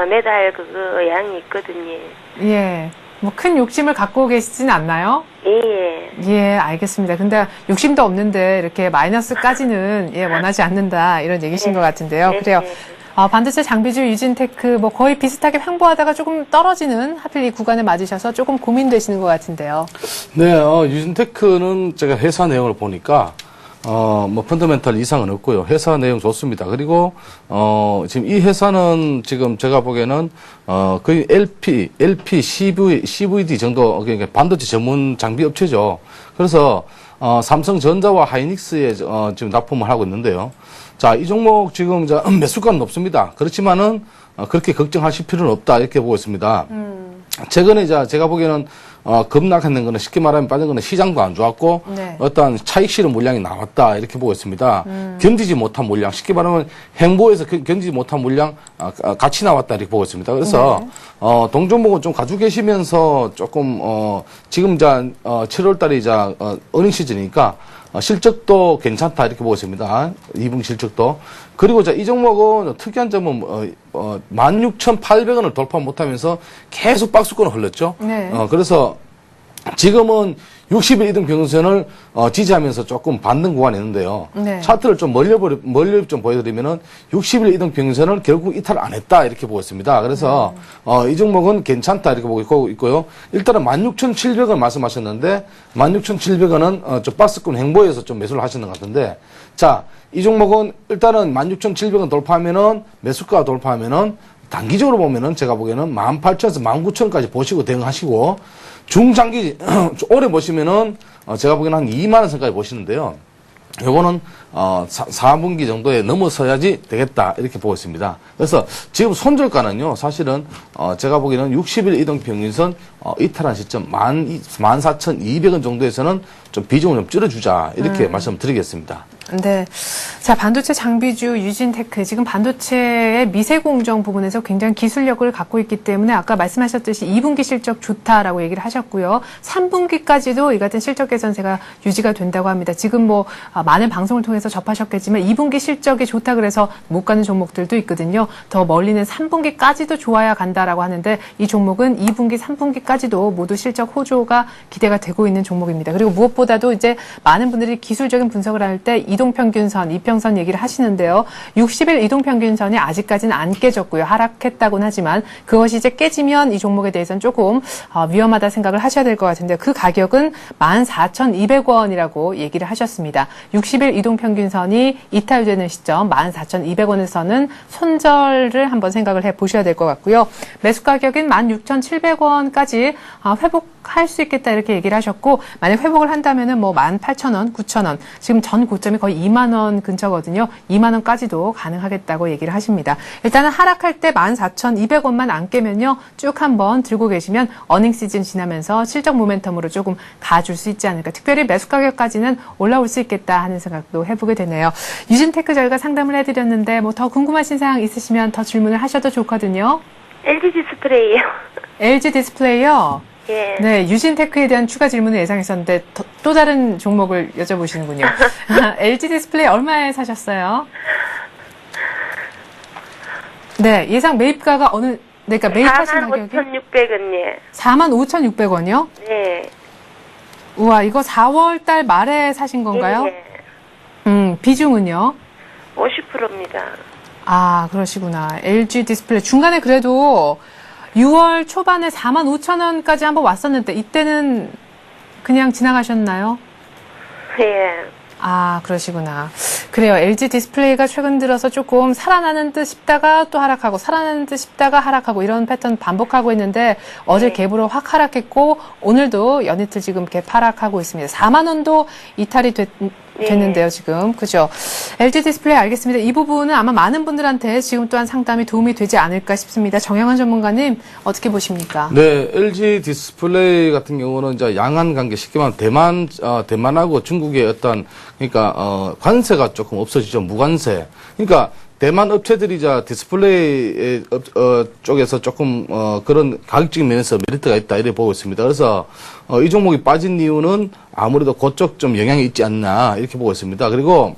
매달 그거 양이 있거든요. 예. 뭐 큰 욕심을 갖고 계시진 않나요? 예. 예, 알겠습니다. 근데 욕심도 없는데 이렇게 마이너스까지는 원하지 않는다 이런 얘기신 것 같은데요. 그래요. 반도체 장비주 유진테크 뭐 거의 비슷하게 횡보하다가 조금 떨어지는 하필 이 구간에 맞으셔서 조금 고민되시는 것 같은데요. 네, 유진테크는 제가 회사 내용을 보니까 뭐 펀더멘탈 이상은 없고요. 회사 내용 좋습니다. 그리고 지금 이 회사는 지금 제가 보기에는 거의 LP, CVD 정도 그러니까 반도체 전문 장비 업체죠. 그래서 삼성전자와 하이닉스에 지금 납품을 하고 있는데요. 자, 이 종목 지금 매수가는 높습니다. 그렇지만은 그렇게 걱정하실 필요는 없다 이렇게 보고 있습니다. 최근에 제가 보기에는 급락했는 거는 쉽게 말하면 빠진 거는 시장도 안 좋았고 네. 어떠한 차익 실현 물량이 나왔다 이렇게 보고 있습니다. 견디지 못한 물량, 쉽게 말하면 행보에서 견디지 못한 물량 같이 나왔다 이렇게 보고 있습니다. 그래서 동종목은 좀 가지고 계시면서 조금 지금 7월 달이 어닝 시즌이니까 실적도 괜찮다 이렇게 보고 있습니다. 2분기 실적도. 그리고 이 종목은 특이한 점은 16,800원을 돌파 못하면서 계속 박스권을 흘렀죠. 네. 그래서 지금은 60일 이동 평균선을 지지하면서 조금 반등 구간이 있는데요. 네. 차트를 좀 멀리 좀 보여드리면은 60일 이동 평균선을 결국 이탈 안 했다 이렇게 보고 있습니다. 그래서 이 종목은 괜찮다 이렇게 보고 있고요. 일단은 16,700원 말씀하셨는데 16,700원은 좀 박스권 행보에서 좀 매수를 하시는 것 같은데 자, 이 종목은 일단은 16,700원 돌파하면은 매수가 돌파하면은 단기적으로 보면은 제가 보기에는 18,000에서 19,000원까지 보시고 대응하시고 중장기 오래 보시면은 제가 보기에는 한 2만 원 선까지 보시는데요. 요거는 4분기 정도에 넘어서야지 되겠다 이렇게 보고 있습니다. 그래서 지금 손절가는요 사실은 제가 보기에는 60일 이동 평균선 이탈한 시점 14,200원 정도에서는 좀 비중을 좀 줄여주자 이렇게 말씀드리겠습니다. 네. 자, 반도체 장비주 유진테크. 지금 반도체의 미세 공정 부분에서 굉장히 기술력을 갖고 있기 때문에 아까 말씀하셨듯이 2분기 실적 좋다라고 얘기를 하셨고요. 3분기까지도 이 같은 실적 개선세가 유지가 된다고 합니다. 지금 많은 방송을 통해서 접하셨겠지만 2분기 실적이 좋다 그래서 못 가는 종목들도 있거든요. 더 멀리는 3분기까지도 좋아야 간다라고 하는데 이 종목은 2분기, 3분기까지도 모두 실적 호조가 기대가 되고 있는 종목입니다. 그리고 무엇보다도 이제 많은 분들이 기술적인 분석을 할 때 이동평균선, 이평선 얘기를 하시는데요. 60일 이동평균선이 아직까지는 안 깨졌고요. 하락했다고는 하지만 그것이 이제 깨지면 이 종목에 대해서는 조금 위험하다 생각을 하셔야 될 것 같은데 그 가격은 14,200원이라고 얘기를 하셨습니다. 60일 이동평균선이 이탈되는 시점 14,200원에서는 손절을 한번 생각을 해보셔야 될 것 같고요. 매수 가격인 16,700원까지 회복할 수 있겠다 이렇게 얘기를 하셨고 만약 회복을 한다면은 18,000원, 9,000원 지금 전 고점이 거의 2만 원 근처거든요. 2만 원까지도 가능하겠다고 얘기를 하십니다. 일단은 하락할 때 14,200원만 안 깨면요. 쭉 한번 들고 계시면 어닝 시즌 지나면서 실적 모멘텀으로 조금 가줄 수 있지 않을까. 특별히 매수 가격까지는 올라올 수 있겠다 하는 생각도 해보게 되네요. 유진테크 저희가 상담을 해드렸는데 더 궁금하신 사항 있으시면 더 질문을 하셔도 좋거든요. LG 디스플레이요. LG 디스플레이요? 예. 네, 유진테크에 대한 추가 질문을 예상했었는데 또 다른 종목을 여쭤보시는군요. LG 디스플레이 얼마에 사셨어요? 네, 예상 매입가가 그러니까 매입하신 가격이 45,600원, 예. 45,600원이요? 네. 우와, 이거 4월 달 말에 사신 건가요? 예. 비중은요? 50%입니다. 아, 그러시구나. LG 디스플레이. 중간에 그래도 6월 초반에 45,000원까지 한번 왔었는데 이때는 그냥 지나가셨나요? 예. 아, 그러시구나. 그래요. LG 디스플레이가 최근 들어서 조금 살아나는 듯 싶다가 또 하락하고 살아나는 듯 싶다가 하락하고 이런 패턴 반복하고 있는데 어제 갭으로 확 하락했고 오늘도 연이틀 지금 갭 하락하고 있습니다. 4만 원도 이탈이 됐는데요, 지금. 그죠? LG 디스플레이 알겠습니다. 이 부분은 아마 많은 분들한테 지금 또한 상담이 도움이 되지 않을까 싶습니다. 정영환 전문가님, 어떻게 보십니까? 네, LG 디스플레이 같은 경우는 이제 양안 관계 쉽게 말하면 대만하고 중국의 어떤 그러니까 관세가 조금 없어지죠. 무관세. 그러니까 대만 업체들이 디스플레이 쪽에서 조금 그런 가격적인 면에서 메리트가 있다 이렇게 보고 있습니다. 그래서 이 종목이 빠진 이유는 아무래도 그쪽 좀 영향이 있지 않나 이렇게 보고 있습니다. 그리고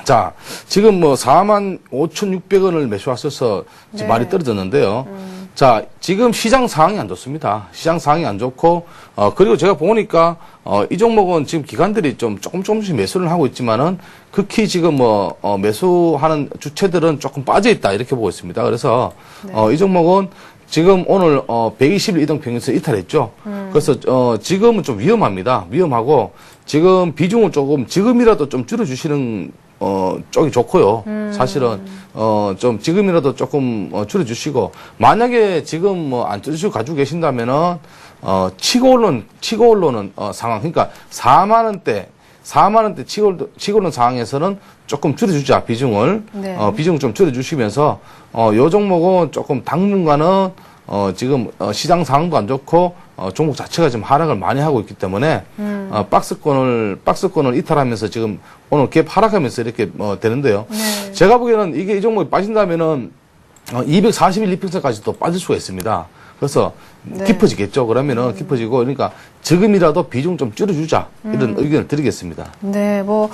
자, 지금 45,600원을 매수하셔서 네. 말이 떨어졌는데요. 자, 지금 시장 상황이 안 좋습니다. 시장 상황이 안 좋고, 그리고 제가 보니까, 이 종목은 지금 기관들이 조금씩 매수를 하고 있지만은, 극히 지금 매수하는 주체들은 조금 빠져있다, 이렇게 보고 있습니다. 그래서, 네. 이 종목은 지금 오늘, 120일 이동평균선 이탈했죠. 그래서, 지금은 좀 위험합니다. 위험하고, 지금 비중을 지금이라도 좀 줄여주시는 쪽이 좋고요. 사실은, 좀 지금이라도 조금 줄여주시고, 만약에 지금 안 줄여주시고 가지고 계신다면은, 치고 올라오는 상황. 그러니까 4만원대 치고 오는 상황에서는 조금 줄여주자, 비중을. 네. 비중을 좀 줄여주시면서, 요 종목은 조금 당분간은, 지금, 시장 상황도 안 좋고, 종목 자체가 지금 하락을 많이 하고 있기 때문에, 박스권을 이탈하면서 지금 오늘 갭 하락하면서 이렇게 되는데요. 네. 제가 보기에는 이 종목이 빠진다면은, 241 이평선까지도 빠질 수가 있습니다. 그래서 네. 깊어지겠죠. 그러면은 깊어지고, 그러니까 지금이라도 비중 좀 줄여주자. 이런 의견을 드리겠습니다. 네, 뭐,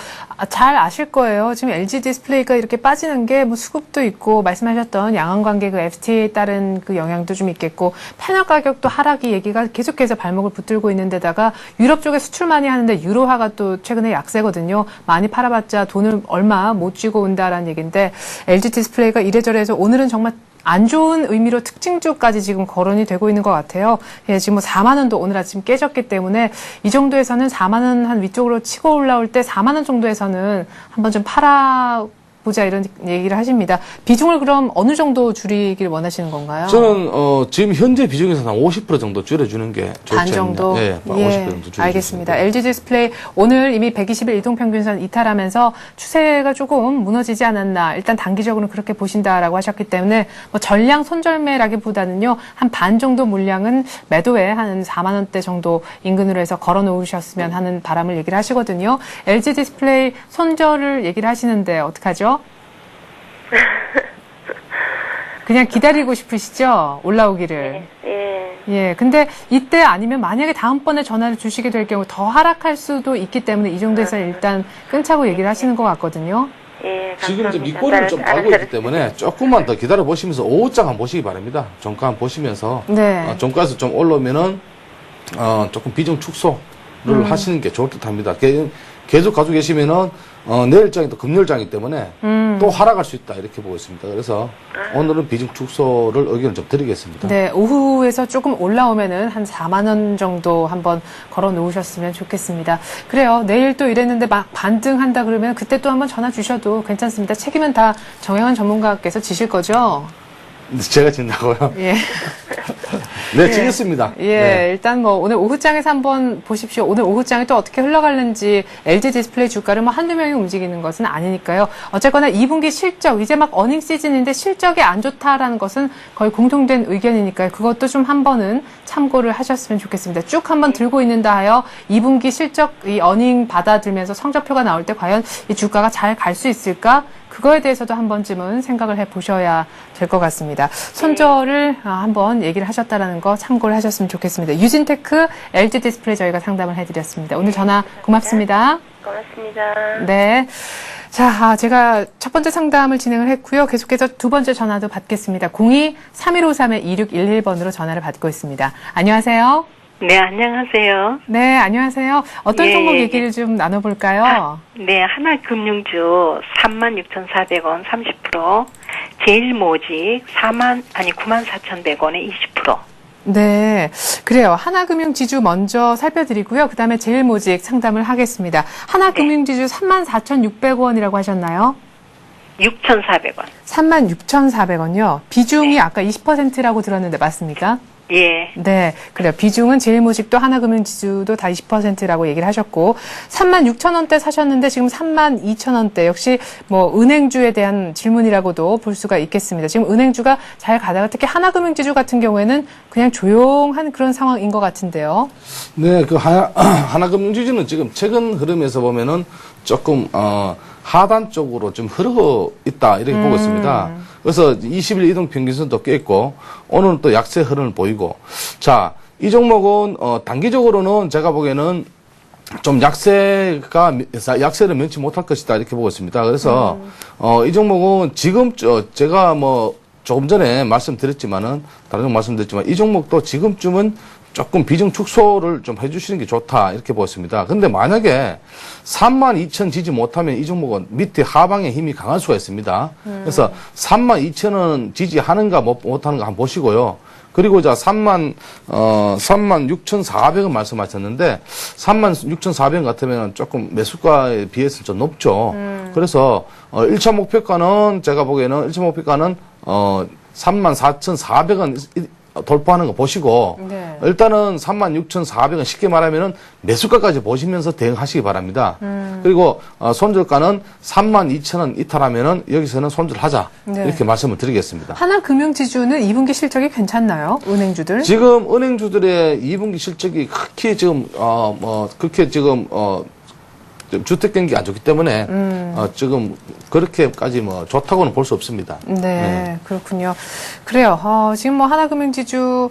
잘 아실 거예요. 지금 LG 디스플레이가 이렇게 빠지는 게 뭐 수급도 있고, 말씀하셨던 양안 관계 그 FTA에 따른 그 영향도 좀 있겠고, 패널 가격도 하락이 얘기가 계속해서 발목을 붙들고 있는 데다가 유럽 쪽에 수출 많이 하는데 유로화가 또 최근에 약세거든요. 많이 팔아봤자 돈을 얼마 못 쥐고 온다라는 얘기인데, LG 디스플레이가 이래저래 해서 오늘은 정말 안 좋은 의미로 특징주까지 지금 거론이 되고 있는 것 같아요. 예, 지금 뭐 4만 원도 오늘 아침 깨졌기 때문에 이 정도에서는 4만 원 한 위쪽으로 치고 올라올 때 4만 원 정도에서는 한번 좀 팔아보자 이런 얘기를 하십니다. 비중을 그럼 어느 정도 줄이길 원하시는 건가요? 저는 지금 현재 비중에서 한 50% 정도 줄여주는 게 좋지 반 정도? 않나. 예, 50% 정도 줄여주는 알겠습니다. LG 디스플레이 오늘 이미 120일 이동평균선 이탈하면서 추세가 조금 무너지지 않았나. 일단 단기적으로는 그렇게 보신다라고 하셨기 때문에 뭐 전량 손절매라기보다는요. 한 반 정도 물량은 매도에 한 4만 원대 정도 인근으로 해서 걸어 놓으셨으면 하는 바람을 얘기를 하시거든요. LG 디스플레이 손절을 얘기를 하시는데 어떡하죠? 그냥 기다리고 싶으시죠? 올라오기를. 예. 예, 근데 이때 아니면 만약에 다음번에 전화를 주시게 될 경우 더 하락할 수도 있기 때문에 이 정도에서 일단 끊자고 얘기를 하시는 것 같거든요. 예, 지금 이제 감사합니다. 밑꼬리를 좀 달고 있기 때문에 조금만 더 기다려 보시면서 오후장 한번 보시기 바랍니다. 종가 한번 보시면서 네. 종가에서 좀 올라오면은 조금 비중 축소를 하시는 게 좋을 듯합니다. 계속 가지고 계시면은 내일장이 또 금요일장이기 때문에 또 하락할 수 있다 이렇게 보고 있습니다. 그래서 오늘은 비중 축소를 의견을 좀 드리겠습니다. 네, 오후에서 조금 올라오면은 한 4만 원 정도 한번 걸어 놓으셨으면 좋겠습니다. 그래요. 내일 또 이랬는데 막 반등한다 그러면 그때 또 한번 전화 주셔도 괜찮습니다. 책임은 다 정혜원 전문가께서 지실 거죠? 제가 진다고요? 예. 네, 지겠습니다. 예, 네. 일단 뭐 오늘 오후장에서 한번 보십시오. 오늘 오후장이 또 어떻게 흘러갈는지 LG 디스플레이 주가를 뭐 한두 명이 움직이는 것은 아니니까요. 어쨌거나 2분기 실적, 이제 막 어닝 시즌인데 실적이 안 좋다라는 것은 거의 공통된 의견이니까요. 그것도 좀 한 번은 참고를 하셨으면 좋겠습니다. 쭉 한번 들고 있는다 하여 2분기 실적, 이 어닝 받아들면서 성적표가 나올 때 과연 이 주가가 잘 갈 수 있을까? 그거에 대해서도 한 번쯤은 생각을 해보셔야 될 것 같습니다. 손절을 한번 얘기를 하셨다는 거 참고를 하셨으면 좋겠습니다. 유진테크, LG 디스플레이 저희가 상담을 해드렸습니다. 오늘 전화 고맙습니다. 고맙습니다. 네. 자, 제가 첫 번째 상담을 진행을 했고요. 계속해서 두 번째 전화도 받겠습니다. 02-3153-2611번으로 전화를 받고 있습니다. 안녕하세요. 네, 안녕하세요. 네, 안녕하세요. 어떤 예, 종목 예. 얘기를 좀 나눠볼까요? 네, 하나금융주 36,400원 30%, 제일모직 94,100원에 20%. 네, 그래요. 하나금융지주 먼저 살펴드리고요. 그 다음에 제일모직 상담을 하겠습니다. 하나금융지주 34,600원이라고 하셨나요? 6,400원. 36,400원이요. 비중이 아까 20%라고 들었는데 맞습니까? 예. 네, 그래요. 비중은 제일모직도 하나금융지주도 다 20%라고 얘기를 하셨고 36,000원대 사셨는데 지금 32,000원대 역시 뭐 은행주에 대한 질문이라고도 볼 수가 있겠습니다. 지금 은행주가 잘 가다가 특히 하나금융지주 같은 경우에는 그냥 조용한 그런 상황인 것 같은데요. 네, 그 하나금융지주는 지금 최근 흐름에서 보면은 조금 하단 쪽으로 좀 흐르고 있다 이렇게 보고 있습니다. 그래서 20일 이동 평균선도 깼고 오늘은 또 약세 흐름을 보이고 자, 이 종목은 단기적으로는 제가 보기에는 좀 약세를 면치 못할 것이다 이렇게 보고 있습니다. 그래서 이 종목은 지금 제가 뭐 조금 전에 말씀드렸지만 이 종목도 지금쯤은 조금 비중 축소를 좀 해주시는 게 좋다 이렇게 보였습니다. 근데 만약에 32,000 지지 못하면 이 종목은 밑에 하방에 힘이 강할 수가 있습니다. 그래서 32,000원 지지하는가 못하는가 한번 보시고요. 그리고 자 36,400원 말씀하셨는데 36,400원 같으면 조금 매수가에 비해서 좀 높죠. 그래서 1차 목표가는 제가 보기에는 1차 목표가는 34,400원 돌파하는 거 보시고 네. 일단은 36,400원 쉽게 말하면은 매수가까지 보시면서 대응하시기 바랍니다. 그리고 손절가는 32,000원 이탈하면은 여기서는 손절하자 네. 이렇게 말씀을 드리겠습니다. 하나금융지주는 2분기 실적이 괜찮나요? 은행주들? 지금 은행주들의 2분기 실적이 그렇게 지금 좀 주택 경기가 안 좋기 때문에 지금 그렇게까지 뭐 좋다고는 볼 수 없습니다. 네, 그렇군요. 그래요. 지금 뭐 하나금융지주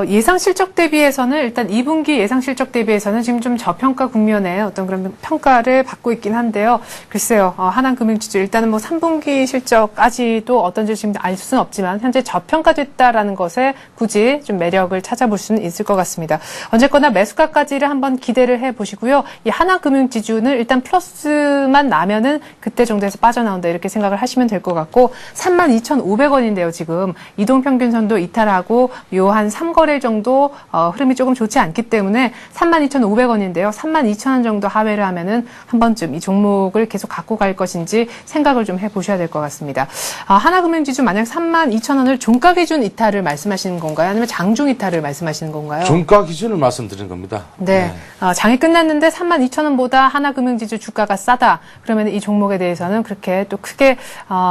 예상 실적 대비해서는 일단 2분기 예상 실적 대비해서는 지금 좀 저평가 국면에 어떤 그런 평가를 받고 있긴 한데요. 글쎄요, 하나금융지주 일단은 뭐 3분기 실적까지도 어떤지 지금 알 수는 없지만 현재 저평가됐다라는 것에 굳이 좀 매력을 찾아볼 수는 있을 것 같습니다. 언제거나 매수가까지를 한번 기대를 해보시고요. 이 하나금융지주는 일단 플러스만 나면은 그때 정도에서 빠져나온다 이렇게 생각을 하시면 될 것 같고 32,500원인데요. 지금 이동평균선도 이탈하고 요 한 3거래 정도 흐름이 조금 좋지 않기 때문에 32,500원인데요. 32,000원 정도 하회를 하면은 한 번쯤 이 종목을 계속 갖고 갈 것인지 생각을 좀 해보셔야 될 것 같습니다. 하나금융지주 만약 32,000원을 종가 기준 이탈을 말씀하시는 건가요? 아니면 장중 이탈을 말씀하시는 건가요? 종가 기준을 말씀드린 겁니다. 네. 장이 끝났는데 32,000원보다 하나금융지주 주가가 싸다. 그러면 이 종목에 대해서는 그렇게 또 크게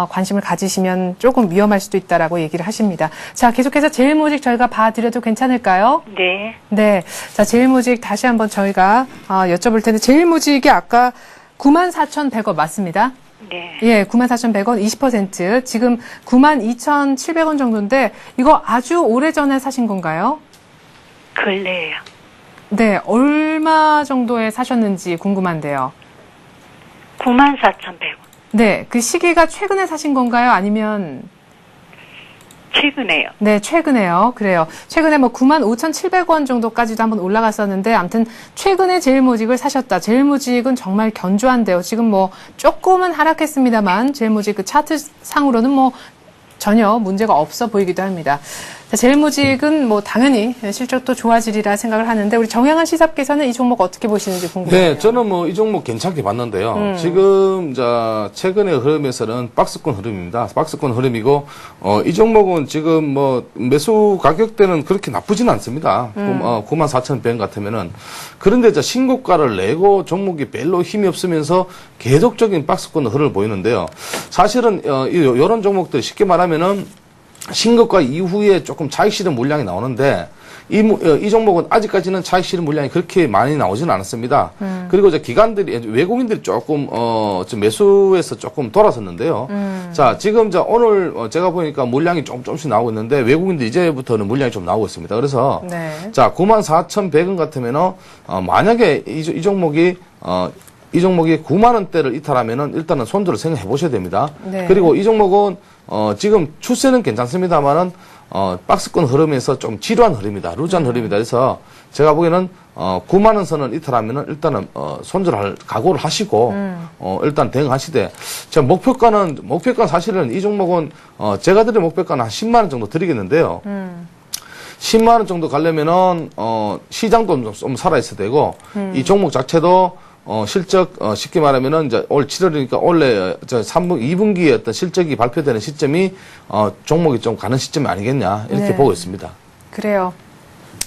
관심을 가지시면 조금 위험할 수도 있다라고 얘기를 하십니다. 자, 계속해서 제일모직 저희가 봐드려도 괜찮을까요? 네. 네. 자, 제일모직 다시 한번 저희가 여쭤볼 텐데 제일모직이 아까 94,100원 맞습니다. 네. 예, 94,100원 20%. 지금 92,700원 정도인데 이거 아주 오래전에 사신 건가요? 근래예요. 네, 얼마 정도에 사셨는지 궁금한데요. 94,100원. 네, 그 시기가 최근에 사신 건가요? 아니면 최근에요. 네, 최근에요. 그래요. 최근에 뭐 95,700원 정도까지도 한번 올라갔었는데 아무튼 최근에 제일모직을 사셨다. 제일모직은 정말 견조한데요. 지금 뭐 조금은 하락했습니다만 제일모직 그 차트 상으로는 뭐 전혀 문제가 없어 보이기도 합니다. 자, 제일모직은 뭐 당연히 실적도 좋아지리라 생각을 하는데 우리 정양한 시사께서는 이 종목 어떻게 보시는지 궁금해요. 네, 저는 뭐 이 종목 괜찮게 봤는데요. 지금 최근의 흐름에서는 박스권 흐름입니다. 박스권 흐름이고 이 종목은 지금 뭐 매수 가격대는 그렇게 나쁘지는 않습니다. 94,100원 같으면은 그런데 신고가를 내고 종목이 별로 힘이 없으면서 계속적인 박스권 흐름을 보이는데요. 사실은 이런 종목들 쉽게 말하면은 신고가 이후에 조금 차익 실현 물량이 나오는데 이 종목은 아직까지는 차익 실현 물량이 그렇게 많이 나오지는 않았습니다. 그리고 이제 기관들이 외국인들이 조금 좀 매수해서 조금 돌아섰는데요. 자, 지금 오늘 제가 보니까 물량이 조금씩 나오고 있는데 외국인들 이제부터는 물량이 좀 나오고 있습니다. 그래서 네. 자, 94,100원 같으면은 만약에 이 종목이 9만 원대를 이탈하면은 일단은 손들을 생각해 보셔야 됩니다. 네. 그리고 이 종목은 지금 추세는 괜찮습니다만은 박스권 흐름에서 좀 지루한 흐름이다. 루즈한 흐름이다. 그래서 제가 보기에는 9만 원 선을 이탈하면은 일단은 손절할 각오를 하시고 일단 대응하시되 제가 목표가는 사실은 이 종목은 제가 드린 목표가는 한 10만 원 정도 드리겠는데요. 10만 원 정도 가려면은 시장도 좀 살아 있어야 되고 이 종목 자체도 실적, 쉽게 말하면은, 이제 올 7월이니까 원래 2분기에 어떤 실적이 발표되는 시점이, 종목이 좀 가는 시점이 아니겠냐, 이렇게 네. 보고 있습니다. 그래요.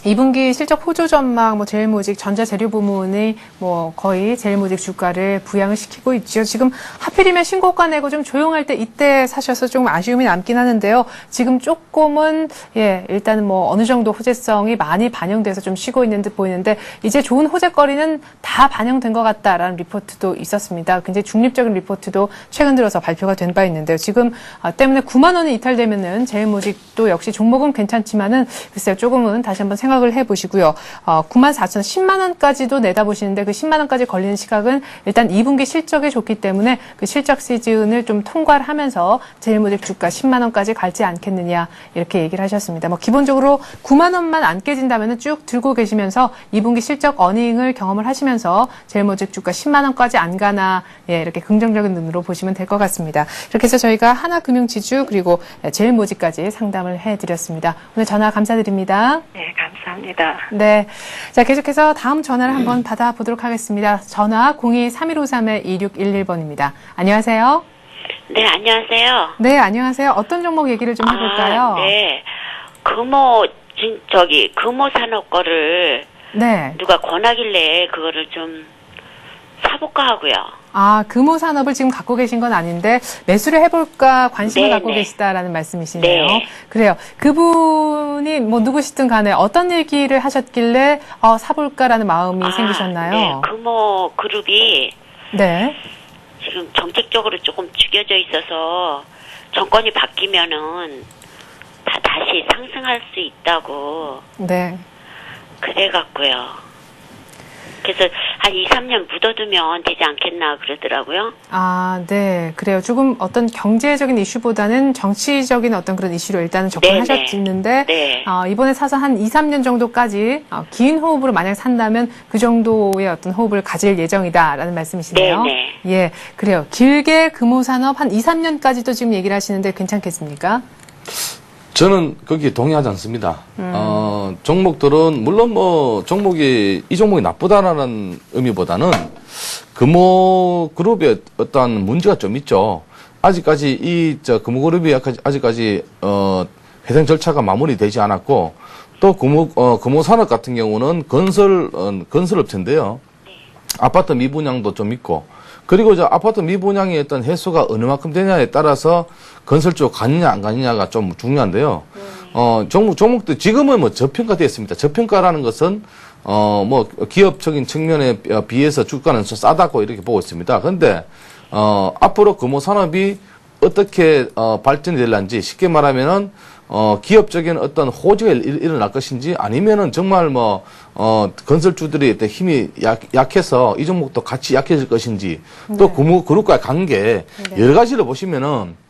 2분기 실적 호조 전망, 뭐 제일모직 전자재료 부문이 뭐 거의 제일모직 주가를 부양을 시키고 있죠. 지금 하필이면 신고가 내고 좀 조용할 때 이때 사셔서 좀 아쉬움이 남긴 하는데요. 지금 조금은 일단은 뭐 어느 정도 호재성이 많이 반영돼서 좀 쉬고 있는 듯 보이는데 이제 좋은 호재거리는 다 반영된 것 같다라는 리포트도 있었습니다. 굉장히 중립적인 리포트도 최근 들어서 발표가 된 바 있는데요. 지금 때문에 9만 원이 이탈되면은 제일모직도 역시 종목은 괜찮지만은 글쎄요 조금은 다시 한번 생각을 해보시고요. 94,000원, 10만 원까지도 내다보시는데 그 10만 원까지 걸리는 시각은 일단 2분기 실적이 좋기 때문에 그 실적 시즌을 좀 통과를 하면서 제일모직 주가 10만 원까지 갈지 않겠느냐 이렇게 얘기를 하셨습니다. 뭐 기본적으로 9만 원만 안 깨진다면은 쭉 들고 계시면서 2분기 실적 어닝을 경험을 하시면서 제일모직 주가 10만 원까지 안 가나 이렇게 긍정적인 눈으로 보시면 될 것 같습니다. 이렇게 해서 저희가 하나금융지주 그리고 제일모직까지 상담을 해드렸습니다. 오늘 전화 감사드립니다. 네, 감사합니다. 네. 자, 계속해서 다음 전화를 한번 받아보도록 하겠습니다. 전화 02-3153-2611번입니다. 안녕하세요. 네, 안녕하세요. 네, 안녕하세요. 어떤 종목 얘기를 좀 해볼까요? 네. 금호 산업 거를 네. 누가 권하길래 그거를 좀 사볼까 하고요. 금호 산업을 지금 갖고 계신 건 아닌데 매수를 해볼까 관심을 네, 갖고 네. 계시다라는 말씀이시네요. 네. 그래요. 그분이 뭐 누구시든 간에 어떤 얘기를 하셨길래 사볼까라는 마음이 생기셨나요? 네, 금호 그룹이 네. 지금 정책적으로 조금 죽여져 있어서 정권이 바뀌면은 다시 상승할 수 있다고 네. 그래갖고요. 그래서 한 2, 3년 묻어두면 되지 않겠나 그러더라고요. 아, 네. 그래요. 조금 어떤 경제적인 이슈보다는 정치적인 어떤 그런 이슈로 일단은 접근하셨는데, 네. 이번에 사서 한 2, 3년 정도까지 긴 호흡으로 만약 산다면 그 정도의 어떤 호흡을 가질 예정이다라는 말씀이시네요. 네네. 예. 그래요. 길게 금호산업 한 2, 3년까지도 지금 얘기를 하시는데 괜찮겠습니까? 저는 거기에 동의하지 않습니다. 종목들은, 물론 이 종목이 나쁘다라는 의미보다는 금호그룹에 어떤 문제가 좀 있죠. 아직까지 금호그룹이 아직까지, 회생 절차가 마무리되지 않았고, 또 금호산업 같은 경우는 건설업체인데요. 아파트 미분양도 좀 있고, 그리고 아파트 미분양의 어떤 횟수가 어느 만큼 되냐에 따라서 건설주가 가느냐 안 가느냐가 좀 중요한데요. 종목도 지금은 저평가되어 있습니다. 저평가라는 것은 기업적인 측면에 비해서 주가는 좀 싸다고 이렇게 보고 있습니다. 그런데 앞으로 금호산업이 어떻게 발전이 될런지 쉽게 말하면은 기업적인 어떤 호재가 일어날 것인지 아니면은 정말 건설주들이 어떤 힘이 약해서 이 종목도 같이 약해질 것인지 또 그룹과의 관계 여러 가지를 보시면은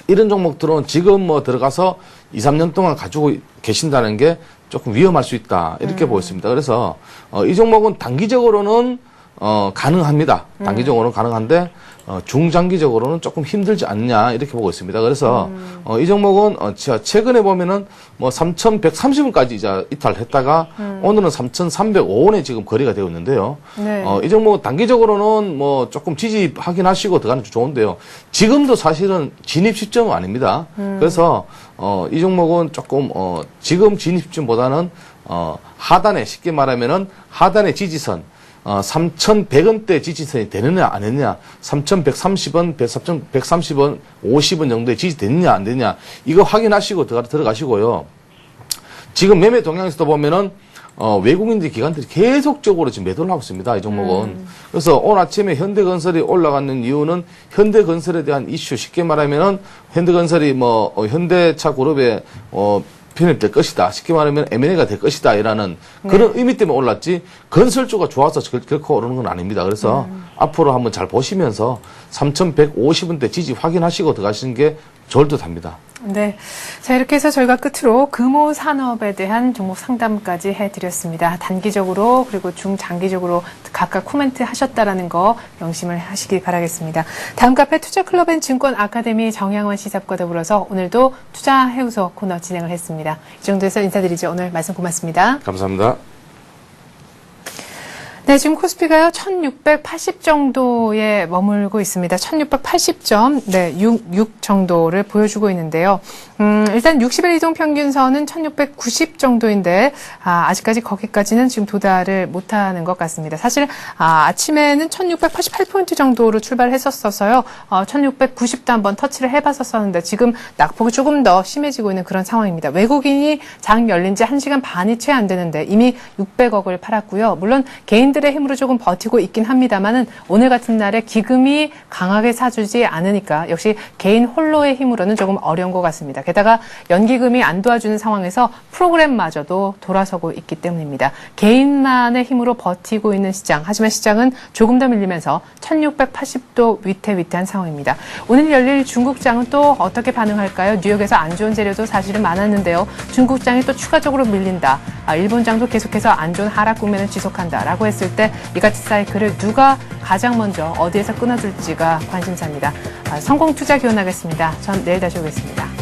이런 종목들은 지금 들어가서 2, 3년 동안 가지고 계신다는 게 조금 위험할 수 있다. 이렇게 보고 있습니다. 그래서 이 종목은 단기적으로는 가능합니다. 단기적으로는 가능한데 중장기적으로는 조금 힘들지 않냐 이렇게 보고 있습니다. 그래서 이 종목은 최근에 보면은 3,130원까지 이제 이탈했다가 오늘은 3,305원에 지금 거래가 되고 있는데요. 네. 이 종목은 단기적으로는 조금 지지 확인하시고 들어가는 게 좋은데요. 지금도 사실은 진입 시점은 아닙니다. 그래서 이 종목은 조금 지금 진입 시점보다는 하단에 쉽게 말하면은 하단의 지지선 3,100원대 지지선이 되느냐 안 되느냐, 3,130원, 3,130원, 50원 정도의 지지 되느냐 안 되느냐 이거 확인하시고 들어가시고요. 지금 매매 동향에서도 보면은 외국인들 기관들이 계속적으로 지금 매도를 하고 있습니다. 이 종목은. 그래서 오늘 아침에 현대건설이 올라가는 이유는 현대건설에 대한 이슈, 쉽게 말하면은 현대건설이 현대차 그룹에 편입될 것이다. 쉽게 말하면 M&A가 될 것이다. 이라는 그런 의미 때문에 올랐지 건설주가 좋아서 결코 오르는 건 아닙니다. 그래서 앞으로 한번 잘 보시면서 3,150원대 지지 확인하시고 들어가시는 게 좋을 듯 합니다. 네. 자, 이렇게 해서 저희가 끝으로 금호산업에 대한 종목 상담까지 해드렸습니다. 단기적으로 그리고 중장기적으로 각각 코멘트 하셨다라는 거 명심을 하시기 바라겠습니다. 다음 카페 투자클럽 앤 증권 아카데미 정양원 시사과 더불어서 오늘도 투자해우소 코너 진행을 했습니다. 이 정도에서 인사드리죠. 오늘 말씀 고맙습니다. 감사합니다. 네, 지금 코스피가요, 1680 정도에 머물고 있습니다. 1680점, 네, 66 정도를 보여주고 있는데요. 일단 60일 이동 평균선은 1690 정도인데, 아직까지 거기까지는 지금 도달을 못하는 것 같습니다. 사실, 아침에는 1688포인트 정도로 출발했었어서요, 1690도 한번 터치를 해봤었었는데, 지금 낙폭이 조금 더 심해지고 있는 그런 상황입니다. 외국인이 장 열린 지 1시간 반이 채 안 되는데, 이미 600억을 팔았고요. 물론, 개인들의 힘으로 조금 버티고 있긴 합니다만은 오늘 같은 날에 기금이 강하게 사주지 않으니까 역시 개인 홀로의 힘으로는 조금 어려운 것 같습니다. 게다가 연기금이 안 도와주는 상황에서 프로그램마저도 돌아서고 있기 때문입니다. 개인만의 힘으로 버티고 있는 시장, 하지만 시장은 조금 더 밀리면서 1680도 위태위태한 상황입니다. 오늘 열릴 중국장은 또 어떻게 반응할까요? 뉴욕에서 안 좋은 재료도 사실은 많았는데요. 중국장이 또 추가적으로 밀린다. 일본장도 계속해서 안 좋은 하락 국면을 지속한다라고 했을 때 이 같은 사이클을 누가 가장 먼저 어디에서 끊어줄지가 관심사입니다. 성공 투자 기원하겠습니다. 전 내일 다시 오겠습니다.